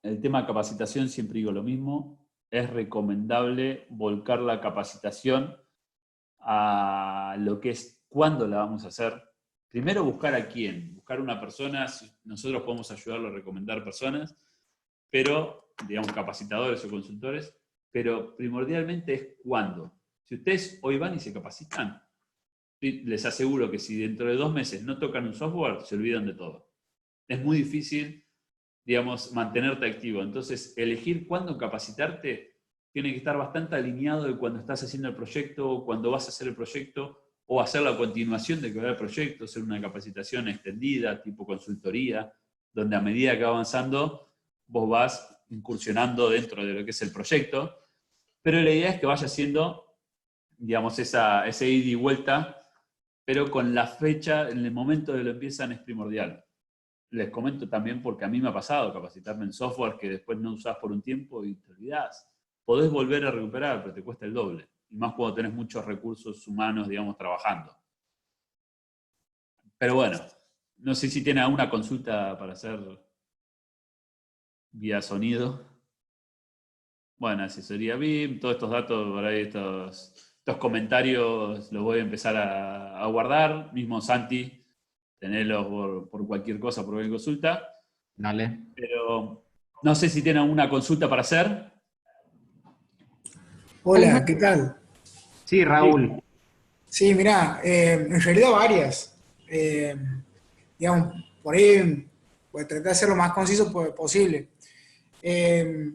El tema de capacitación, siempre digo lo mismo, es recomendable volcar la capacitación a lo que es cuándo la vamos a hacer. Primero buscar a quién, buscar una persona, nosotros podemos ayudarlo a recomendar personas, pero, digamos, capacitadores o consultores, pero primordialmente es cuándo. Si ustedes hoy van y se capacitan, les aseguro que si dentro de 2 meses no tocan un software, se olvidan de todo. Es muy difícil, digamos, mantenerte activo. Entonces, elegir cuándo capacitarte tiene que estar bastante alineado de cuando estás haciendo el proyecto, cuando vas a hacer el proyecto, o hacer la continuación de que va el proyecto, hacer una capacitación extendida, tipo consultoría, donde a medida que va avanzando, vos vas incursionando dentro de lo que es el proyecto. Pero la idea es que vaya haciendo, digamos, ese ida y vuelta, pero con la fecha, en el momento de lo empiezan es primordial. Les comento también porque a mí me ha pasado capacitarme en software que después no usás por un tiempo y te olvidás. Podés volver a recuperar, pero te cuesta el doble. Y más cuando tenés muchos recursos humanos, digamos, trabajando. Pero bueno, no sé si tiene alguna consulta para hacer vía sonido. Bueno, asesoría BIM, todos estos datos, por ahí estos comentarios los voy a empezar a guardar. Mismo Santi, tenerlos por cualquier cosa, por cualquier consulta. Dale. Pero no sé si tienen alguna consulta para hacer. Hola, ¿qué tal? Sí, Raúl. Sí, mira, en realidad varias. Digamos, por ahí voy a tratar de ser lo más conciso posible.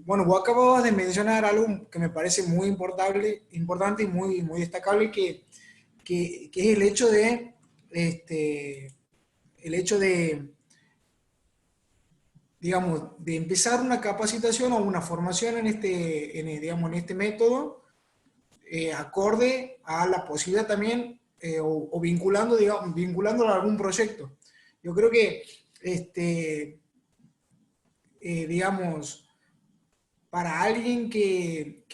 Bueno, vos acabas de mencionar algo que me parece muy importante y muy destacable, que es el hecho de, digamos, de empezar una capacitación o una formación digamos, en este método, acorde a la posibilidad también, o vinculando, digamos, vinculándolo a algún proyecto. Yo creo que, digamos, para alguien que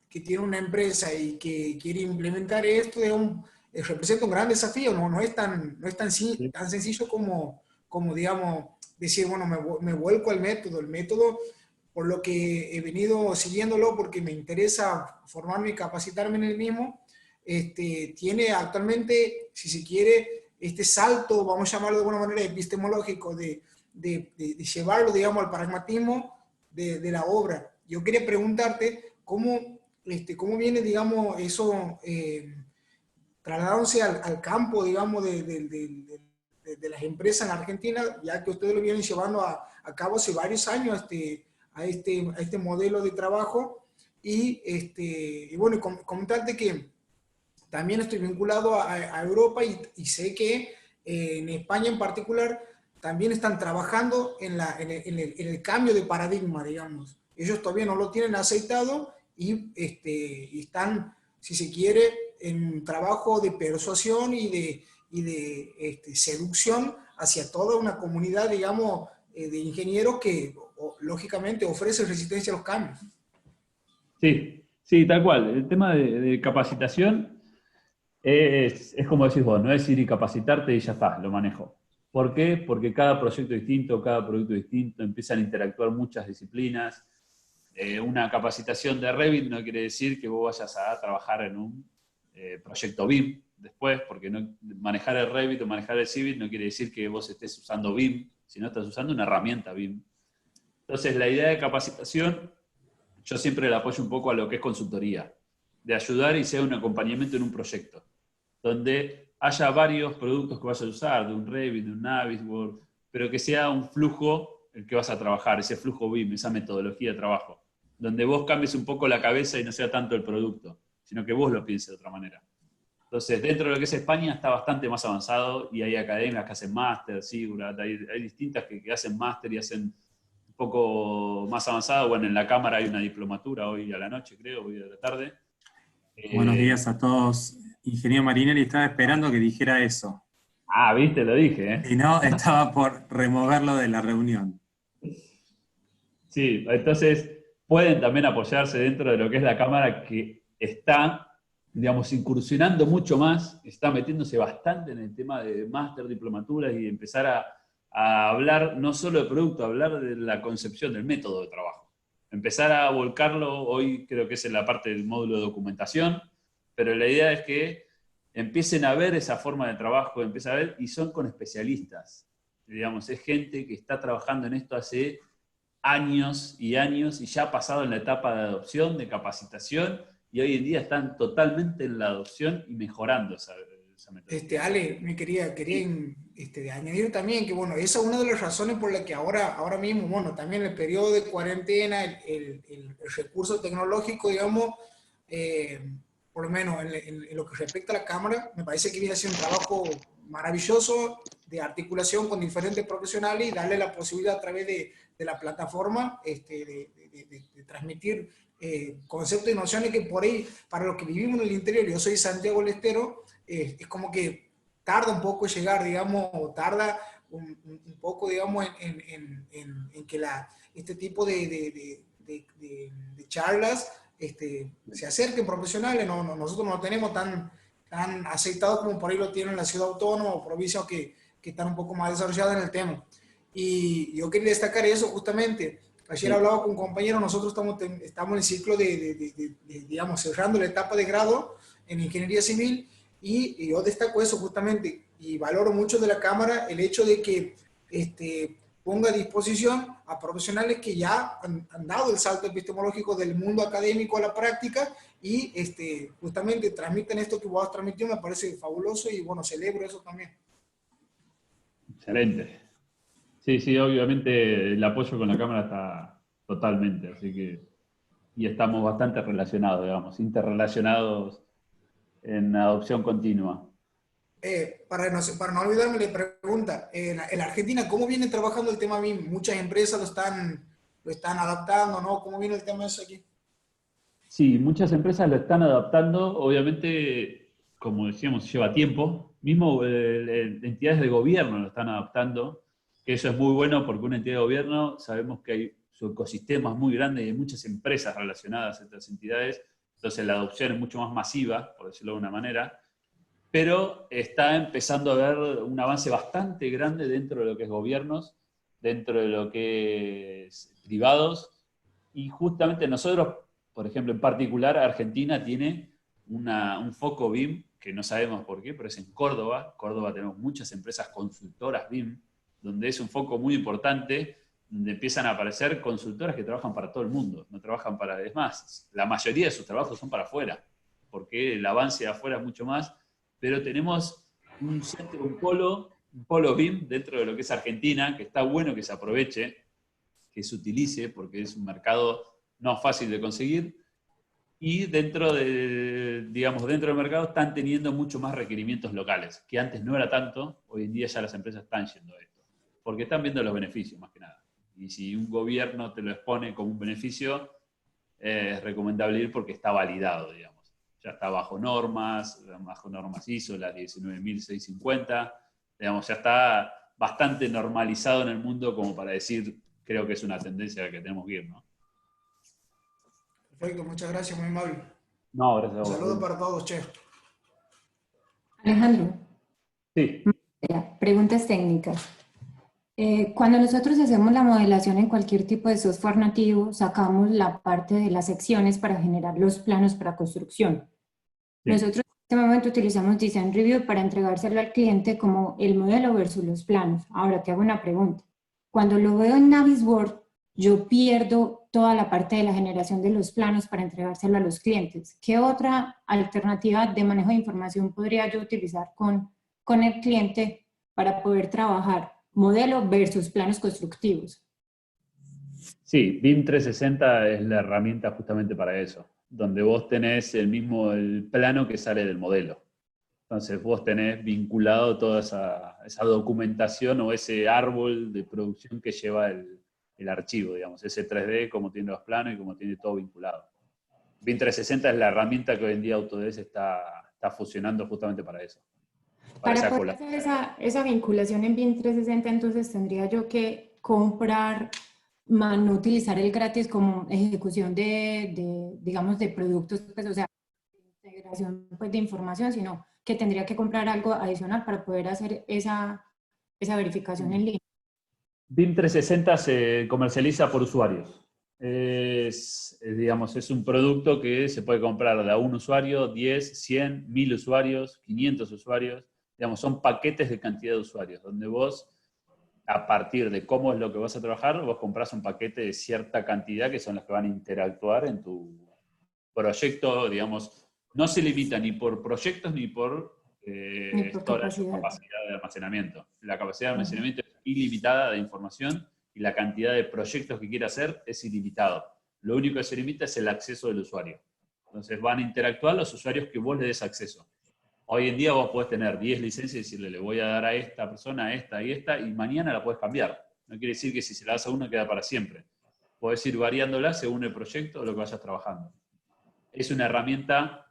tiene una empresa y que quiere implementar esto, representa un gran desafío, no es Sí. tan sencillo como, digamos, decir, bueno, me vuelco al método. El método, por lo que he venido siguiéndolo, porque me interesa formarme y capacitarme en el mismo, tiene actualmente, si se quiere, este salto, vamos a llamarlo de alguna manera epistemológico, de llevarlo, digamos, al pragmatismo de la obra. Yo quería preguntarte cómo viene, digamos, eso trasladándose al campo, digamos, de las empresas en Argentina, ya que ustedes lo vienen llevando a cabo hace varios años a este modelo de trabajo. Y bueno, comentarte que también estoy vinculado a Europa y sé que en España en particular también están trabajando en el cambio de paradigma, digamos. Ellos todavía no lo tienen aceitado y están, si se quiere, en un trabajo de persuasión y de seducción hacia toda una comunidad, digamos, de ingenieros que lógicamente ofrecen resistencia a los cambios. Sí, sí, tal cual. El tema de capacitación es como decís vos, no es ir y capacitarte y ya está, lo manejo. ¿Por qué? Porque cada proyecto es distinto, cada producto es distinto, empiezan a interactuar muchas disciplinas. Una capacitación de Revit no quiere decir que vos vayas a trabajar en un proyecto BIM después, porque manejar el Revit o manejar el Civil no quiere decir que vos estés usando BIM, sino estás usando una herramienta BIM. Entonces, la idea de capacitación, yo siempre la apoyo un poco a lo que es consultoría, de ayudar y sea un acompañamiento en un proyecto, donde haya varios productos que vayas a usar, de un Revit, de un Navisworks, pero que sea un flujo el que vas a trabajar, ese flujo BIM, esa metodología de trabajo, donde vos cambies un poco la cabeza y no sea tanto el producto, sino que vos lo pienses de otra manera. Entonces, dentro de lo que es España está bastante más avanzado y hay academias que hacen máster, Sigurat, hay distintas que hacen máster y hacen un poco más avanzado. Bueno, en la Cámara hay una diplomatura hoy a la noche, creo, hoy a la tarde. Buenos Eh, días a todos. Ingeniero Marinelli, estaba esperando que dijera eso. viste, lo dije, ¿eh? Si no, estaba por removerlo de la reunión. Sí, entonces pueden también apoyarse dentro de lo que es la Cámara que está, digamos, incursionando mucho más, está metiéndose bastante en el tema de máster, diplomaturas y empezar a hablar no solo de producto, hablar de la concepción del método de trabajo. Empezar a volcarlo, hoy creo que es en la parte del módulo de documentación, pero la idea es que empiecen a ver esa forma de trabajo, empiecen a ver, y son con especialistas. Digamos, es gente que está trabajando en esto hace años y años y ya ha pasado en la etapa de adopción, de capacitación, y hoy en día están totalmente en la adopción y mejorando esa metodología. Ale, quería añadir también que, bueno, esa es una de las razones por las que ahora mismo, bueno, también el periodo de cuarentena, el recurso tecnológico, digamos, eh, por lo menos en lo que respecta a la cámara, me parece que viene a ser un trabajo maravilloso de articulación con diferentes profesionales y darle la posibilidad a través de la plataforma de transmitir conceptos y nociones que por ahí, para los que vivimos en el interior, yo soy Santiago del Estero, es como que tarda un poco en llegar, digamos, o tarda un poco, digamos, en que este tipo de charlas se acerquen profesionales. Nosotros no lo tenemos tan aceitado como por ahí lo tienen la ciudad autónoma o provincias que están un poco más desarrolladas en el tema. Y yo quería destacar eso justamente. Ayer Sí. hablaba con un compañero, nosotros estamos en el ciclo digamos, cerrando la etapa de grado en ingeniería civil y yo destaco eso justamente y valoro mucho de la Cámara el hecho de que ponga a disposición a profesionales que ya han dado el salto epistemológico del mundo académico a la práctica y justamente transmiten esto que vos has transmitido, me parece fabuloso y bueno, celebro eso también. Excelente. Sí, sí, obviamente el apoyo con la Cámara está totalmente, así que, y estamos bastante relacionados, digamos, interrelacionados en adopción continua. Para no olvidarme la pregunta, en la Argentina, ¿cómo viene trabajando el tema BIM? Muchas empresas lo están adaptando, ¿no? ¿Cómo viene el tema de eso aquí? Sí, muchas empresas lo están adaptando, obviamente, como decíamos, lleva tiempo. Mismo entidades de gobierno lo están adaptando, que eso es muy bueno porque una entidad de gobierno sabemos que hay su ecosistema es muy grande y hay muchas empresas relacionadas a estas entidades, entonces la adopción es mucho más masiva, por decirlo de una manera, pero está empezando a haber un avance bastante grande dentro de lo que es gobiernos, dentro de lo que es privados, y justamente nosotros, por ejemplo, en particular, Argentina tiene un foco BIM, que no sabemos por qué, pero es en Córdoba. Córdoba tenemos muchas empresas consultoras BIM, donde es un foco muy importante, donde empiezan a aparecer consultoras que trabajan para todo el mundo, no trabajan para... Es más, la mayoría de sus trabajos son para afuera, porque el avance de afuera es mucho más, pero tenemos un centro, un polo BIM dentro de lo que es Argentina, que está bueno que se aproveche, que se utilice, porque es un mercado no fácil de conseguir, y dentro dentro del mercado están teniendo mucho más requerimientos locales, que antes no era tanto, hoy en día ya las empresas están yendo a esto, porque están viendo los beneficios más que nada. Y si un gobierno te lo expone como un beneficio, es recomendable ir porque está validado, digamos. Ya está bajo normas ISO, las 19.650, digamos, ya está bastante normalizado en el mundo como para decir, creo que es una tendencia a la que tenemos que ir, ¿no? Perfecto, muchas gracias, muy amable. No, gracias a Un vos. saludo para todos, che. Alejandro, Sí. preguntas técnicas. Cuando nosotros hacemos la modelación en cualquier tipo de software nativo, sacamos la parte de las secciones para generar los planos para construcción. Sí. Nosotros en este momento utilizamos Design Review para entregárselo al cliente como el modelo versus los planos. Ahora te hago una pregunta. Cuando lo veo en Navisworks, yo pierdo toda la parte de la generación de los planos para entregárselo a los clientes. ¿Qué otra alternativa de manejo de información podría yo utilizar con el cliente para poder trabajar modelo versus planos constructivos? Sí, BIM 360 es la herramienta justamente para eso, donde vos tenés el plano que sale del modelo. Entonces vos tenés vinculado toda esa documentación o ese árbol de producción que lleva el archivo, digamos, ese 3D, como tiene los planos y como tiene todo vinculado. BIM 360 es la herramienta que hoy en día Autodesk está fusionando justamente para eso. Para poder hacer esa vinculación en BIM 360, entonces tendría yo que comprar, no utilizar el gratis como ejecución digamos, de productos, pues, o sea, integración pues, de información, sino que tendría que comprar algo adicional para poder hacer esa verificación en línea. BIM 360 se comercializa por usuarios. Digamos, es un producto que se puede comprar de a un usuario, 10, 100, 1000 usuarios, 500 usuarios. Digamos, son paquetes de cantidad de usuarios, donde vos, a partir de cómo es lo que vas a trabajar, vos compras un paquete de cierta cantidad que son los que van a interactuar en tu proyecto, digamos. No se limita ni por proyectos ni por storage o capacidad de almacenamiento. La capacidad de almacenamiento es ilimitada de información y la cantidad de proyectos que quiera hacer es ilimitado. Lo único que se limita es el acceso del usuario. Entonces van a interactuar los usuarios que vos le des acceso. Hoy en día vos podés tener 10 licencias y decirle, le voy a dar a esta persona esta y esta, y mañana la podés cambiar. No quiere decir que si se la das a uno queda para siempre. Podés ir variándola según el proyecto o lo que vayas trabajando. Es una herramienta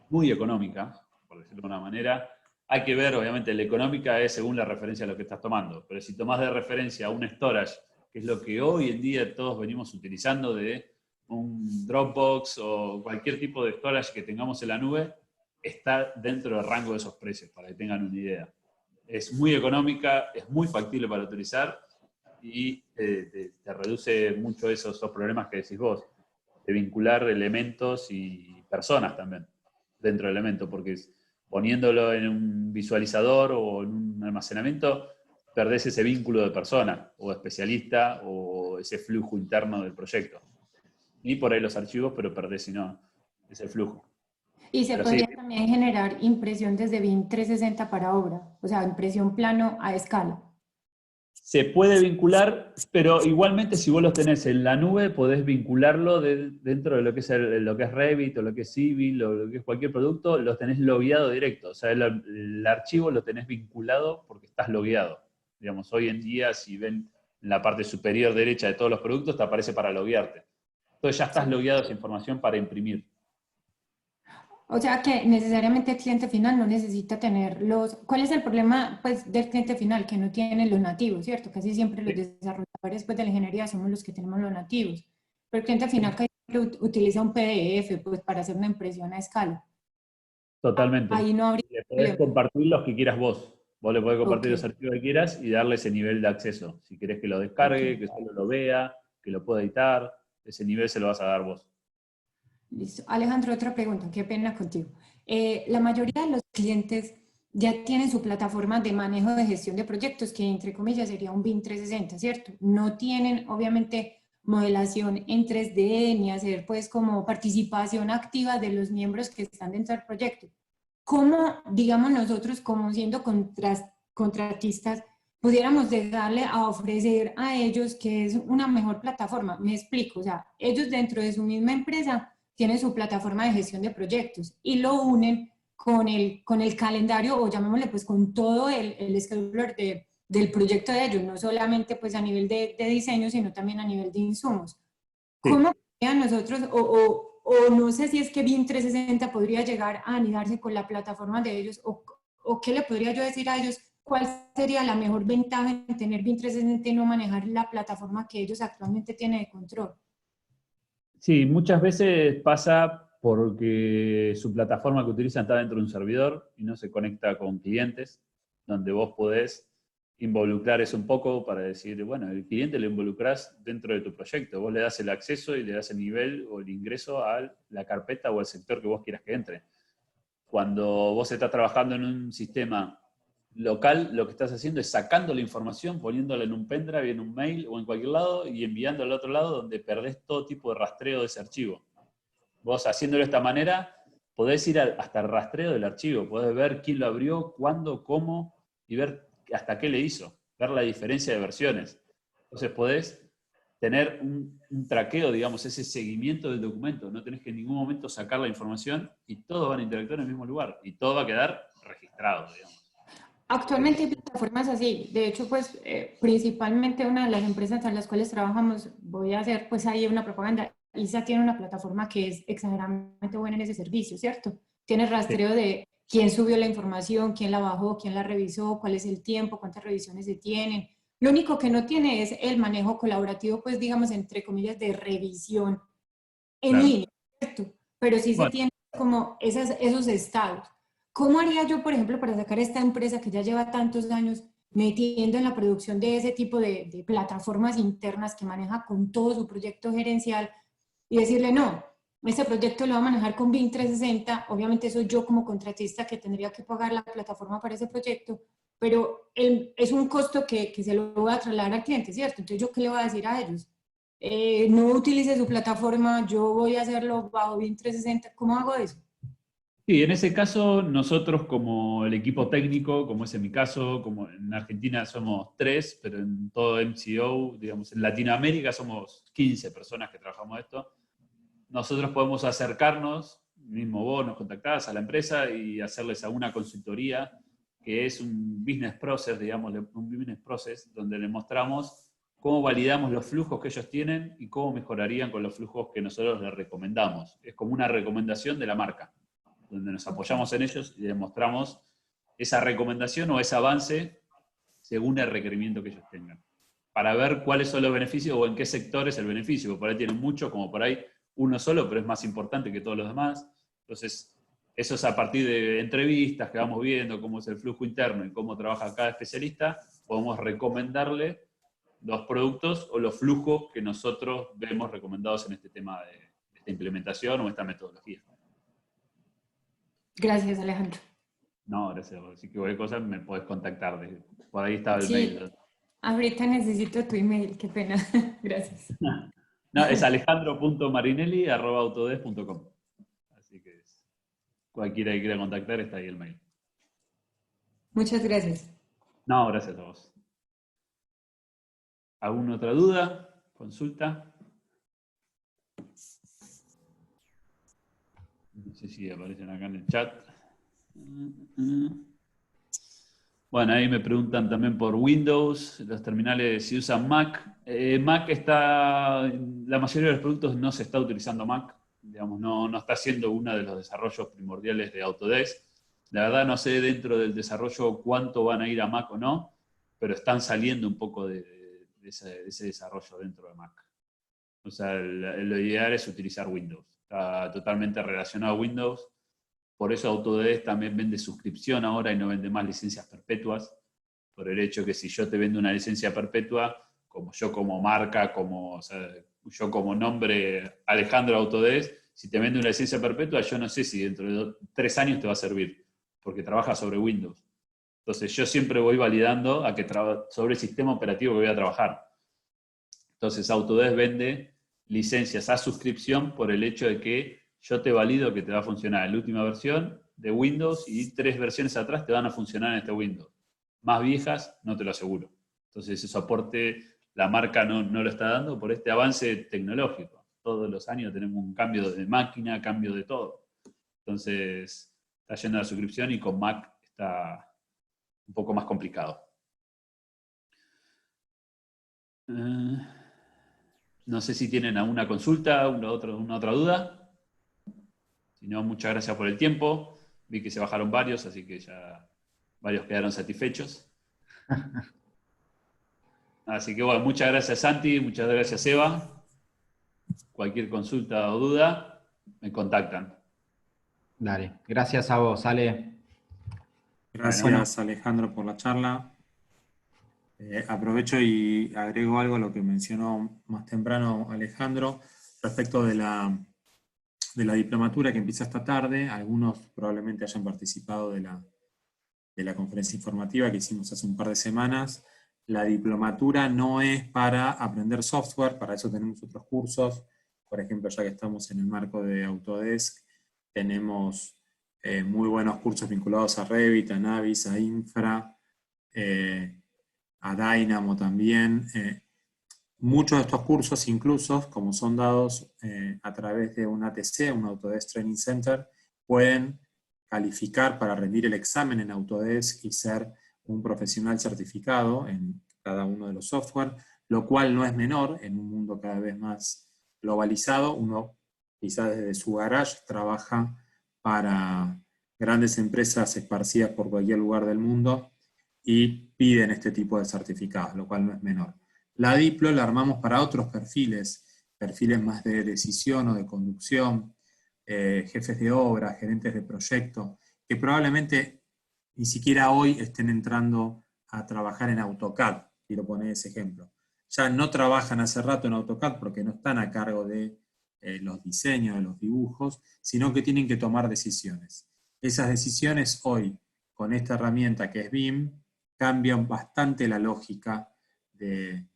muy económica, por decirlo de una manera. Hay que ver, obviamente, la económica es según la referencia a lo que estás tomando, pero si tomás de referencia un storage, que es lo que hoy en día todos venimos utilizando de un Dropbox o cualquier tipo de storage que tengamos en la nube, está dentro del rango de esos precios, para que tengan una idea. Es muy económica, es muy factible para utilizar y te reduce mucho esos problemas que decís vos, de vincular elementos y personas también dentro del elemento, porque poniéndolo en un visualizador o en un almacenamiento, perdés ese vínculo de persona o de especialista o ese flujo interno del proyecto. Ni por ahí los archivos, pero perdés, si no, ese flujo. Y se podría también generar impresión desde BIM 360 para obra, o sea, impresión plano a escala. Se puede vincular, pero igualmente si vos los tenés en la nube, podés vincularlo dentro de lo que es Revit o lo que es Civil o lo que es cualquier producto, los tenés logueado directo. O sea, el archivo lo tenés vinculado porque estás logueado. Digamos, hoy en día, si ven en la parte superior derecha de todos los productos, te aparece para loguearte. Entonces ya estás logueado esa información para imprimir. O sea que necesariamente el cliente final no necesita tener los... ¿Cuál es el problema pues, del cliente final? Que no tiene los nativos, ¿cierto? Casi siempre los desarrolladores pues, de la ingeniería somos los que tenemos los nativos. Pero el cliente final casi siempre utiliza un PDF pues, para hacer una impresión a escala. Totalmente. Ahí no habría Le podés problema. compartir los que quieras vos. Vos le podés compartir los Ok, archivos que quieras y darle ese nivel de acceso. Si querés que lo descargue, ok. que solo lo vea, que lo pueda editar, ese nivel se lo vas a dar vos. Listo. Alejandro, otra pregunta, qué pena contigo. La mayoría de los clientes ya tienen su plataforma de manejo de gestión de proyectos, que entre comillas sería un BIM 360, ¿cierto? No tienen, obviamente, modelación en 3D ni hacer, pues, como participación activa de los miembros que están dentro del proyecto. ¿Cómo, digamos, nosotros, como siendo contratistas, pudiéramos darle a ofrecer a ellos que es una mejor plataforma? Me explico, o sea, ellos dentro de su misma empresa tienen su plataforma de gestión de proyectos y lo unen con el calendario o llamémosle pues con todo el scheduler del proyecto de ellos, no solamente pues a nivel de diseño, sino también a nivel de insumos. Sí. ¿Cómo podrían nosotros, o no sé si es que BIM 360 podría llegar a anidarse con la plataforma de ellos, o qué le podría yo decir a ellos, cuál sería la mejor ventaja en tener BIM 360 y no manejar la plataforma que ellos actualmente tienen de control? Sí, muchas veces pasa porque su plataforma que utilizan está dentro de un servidor y no se conecta con clientes, donde vos podés involucrar eso un poco para decir, bueno, el cliente lo involucrás dentro de tu proyecto, vos le das el acceso y le das el nivel o el ingreso a la carpeta o al sector que vos quieras que entre. Cuando vos estás trabajando en un sistema local, lo que estás haciendo es sacando la información, poniéndola en un pendrive, en un mail o en cualquier lado y enviándola al otro lado donde perdés todo tipo de rastreo de ese archivo. Vos haciéndolo de esta manera, podés ir hasta el rastreo del archivo, podés ver quién lo abrió, cuándo, cómo y ver hasta qué le hizo, ver la diferencia de versiones. Entonces podés tener un traqueo, digamos, ese seguimiento del documento. No tenés que en ningún momento sacar la información y todos van a interactuar en el mismo lugar y todo va a quedar registrado, digamos. Actualmente hay plataformas así, de hecho, pues principalmente una de las empresas en las cuales trabajamos, voy a hacer pues ahí una propaganda, ISA tiene una plataforma que es exageradamente buena en ese servicio, ¿cierto? Tiene Sí, rastreo de quién subió la información, quién la bajó, quién la revisó, cuál es el tiempo, cuántas revisiones se tienen. Lo único que no tiene es el manejo colaborativo, pues digamos, entre comillas, de revisión en claro. línea, ¿cierto? Pero sí se Bueno, tiene como esos estados. ¿Cómo haría yo, por ejemplo, para sacar esta empresa que ya lleva tantos años metiendo en la producción de ese tipo de plataformas internas que maneja con todo su proyecto gerencial y decirle, no, este proyecto lo va a manejar con BIM 360, obviamente soy yo como contratista que tendría que pagar la plataforma para ese proyecto, pero es un costo que se lo voy a trasladar al cliente, ¿cierto? Entonces, ¿yo qué le voy a decir a ellos? No utilice su plataforma, yo voy a hacerlo bajo BIM 360, ¿cómo hago eso? sí, en ese caso, nosotros como el equipo técnico, como es en mi caso, como en Argentina somos 3, pero en todo MCO, digamos, en Latinoamérica somos 15 personas que trabajamos esto, nosotros podemos acercarnos, mismo vos nos contactás a la empresa y hacerles alguna consultoría, que es un business process, digamos, un business process, donde le mostramos cómo validamos los flujos que ellos tienen y cómo mejorarían con los flujos que nosotros les recomendamos. Es como una recomendación de la marca, donde nos apoyamos en ellos y les mostramos esa recomendación o ese avance según el requerimiento que ellos tengan, para ver cuáles son los beneficios o en qué sector es el beneficio, porque por ahí tienen mucho, como por ahí uno solo, pero es más importante que todos los demás. Entonces, eso es a partir de entrevistas que vamos viendo cómo es el flujo interno y cómo trabaja cada especialista, podemos recomendarle los productos o los flujos que nosotros vemos recomendados en este tema de esta implementación o esta metodología. Gracias, Alejandro. No, gracias. Así que cualquier cosa me podés contactar. Por ahí estaba el Sí, mail. ahorita necesito tu email, qué pena. Gracias. No, es alejandro.marinelli@autodesk.com. Así que cualquiera que quiera contactar está ahí el mail. Muchas gracias. No, gracias a vos. ¿Alguna otra duda? ¿Consulta? No sé si aparecen acá en el chat. Bueno, ahí me preguntan también por Windows, los terminales si usan Mac. Mac está, la mayoría de los productos no se está utilizando Mac. digamos, no está siendo uno de los desarrollos primordiales de Autodesk. La verdad no sé dentro del desarrollo cuánto van a ir a Mac o no, pero están saliendo un poco de ese desarrollo dentro de Mac. O sea, lo ideal es utilizar Windows. Está totalmente relacionado a Windows. Por eso Autodesk también vende suscripción ahora y no vende más licencias perpetuas. Por el hecho que si yo te vendo una licencia perpetua, como yo como marca, o sea, yo como nombre Alejandro Autodesk, si te vendo una licencia perpetua, yo no sé si dentro de 3 años te va a servir, porque trabaja sobre Windows. Entonces yo siempre voy validando a que sobre el sistema operativo que voy a trabajar. Entonces Autodesk vende licencias a suscripción por el hecho de que yo te valido que te va a funcionar en la última versión de Windows y 3 versiones atrás te van a funcionar en este Windows. Más viejas, no te lo aseguro. Entonces ese soporte la marca no lo está dando por este avance tecnológico. Todos los años tenemos un cambio de máquina, cambio de todo. Entonces está yendo a la suscripción y con Mac está un poco más complicado. No sé si tienen alguna consulta, una otra duda. Si no, muchas gracias por el tiempo. Vi que se bajaron varios, así que ya varios quedaron satisfechos. Así que bueno, muchas gracias Santi, muchas gracias Eva. Cualquier consulta o duda, me contactan. Dale, gracias a vos, Ale. Gracias, Alejandro, por la charla. Aprovecho y agrego algo a lo que mencionó más temprano Alejandro respecto de la diplomatura que empieza esta tarde. Algunos probablemente hayan participado de la conferencia informativa que hicimos hace un par de semanas. La diplomatura no es para aprender software, para eso tenemos otros cursos. Por ejemplo, ya que estamos en el marco de Autodesk, tenemos muy buenos cursos vinculados a Revit, a Navis, a Infra, a Dynamo también. Muchos de estos cursos, incluso, como son dados a través de un ATC, un Autodesk Training Center, pueden calificar para rendir el examen en Autodesk y ser un profesional certificado en cada uno de los software, lo cual no es menor en un mundo cada vez más globalizado. Uno quizás desde su garage trabaja para grandes empresas esparcidas por cualquier lugar del mundo y piden este tipo de certificados, lo cual no es menor. La Diplo la armamos para otros perfiles más de decisión o de conducción, jefes de obra, gerentes de proyecto, que probablemente ni siquiera hoy estén entrando a trabajar en AutoCAD, quiero poner ese ejemplo. Ya no trabajan hace rato en AutoCAD porque no están a cargo de los diseños, de los dibujos, sino que tienen que tomar decisiones. Esas decisiones hoy, con esta herramienta que es BIM, cambian bastante la lógica de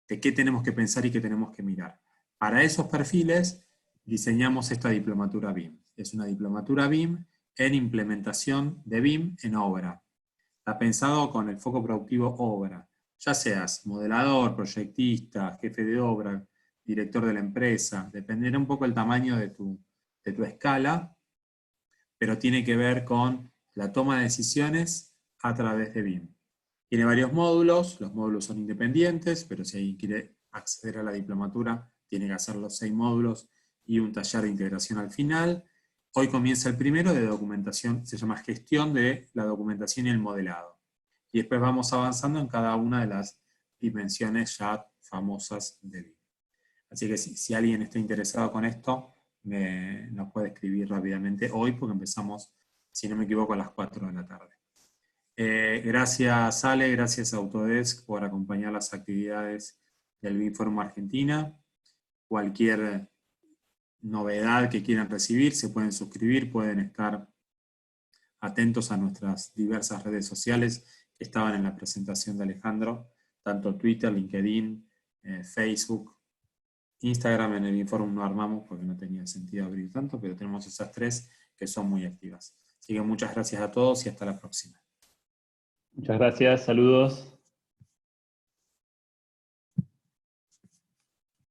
qué tenemos que pensar y qué tenemos que mirar. Para esos perfiles diseñamos esta diplomatura BIM. Es una diplomatura BIM en implementación de BIM en obra. Está pensado con el foco productivo obra. Ya seas modelador, proyectista, jefe de obra, director de la empresa, dependerá un poco el tamaño de tu escala, pero tiene que ver con la toma de decisiones a través de BIM. Tiene varios módulos, los módulos son independientes, pero si alguien quiere acceder a la diplomatura, tiene que hacer los 6 módulos y un taller de integración al final. Hoy comienza el primero de documentación, se llama gestión de la documentación y el modelado. Y después vamos avanzando en cada una de las dimensiones ya famosas de BIM. Así que si alguien está interesado con esto, nos puede escribir rápidamente hoy, porque empezamos, si no me equivoco, a las 4 de la tarde. Gracias Ale, gracias a Autodesk por acompañar las actividades del BIM Forum Argentina. Cualquier novedad que quieran recibir, se pueden suscribir, pueden estar atentos a nuestras diversas redes sociales que estaban en la presentación de Alejandro, tanto Twitter, LinkedIn, Facebook, Instagram. En el BIM Forum no armamos porque no tenía sentido abrir tanto, pero tenemos esas 3 que son muy activas. Así que muchas gracias a todos y hasta la próxima. Muchas gracias, saludos.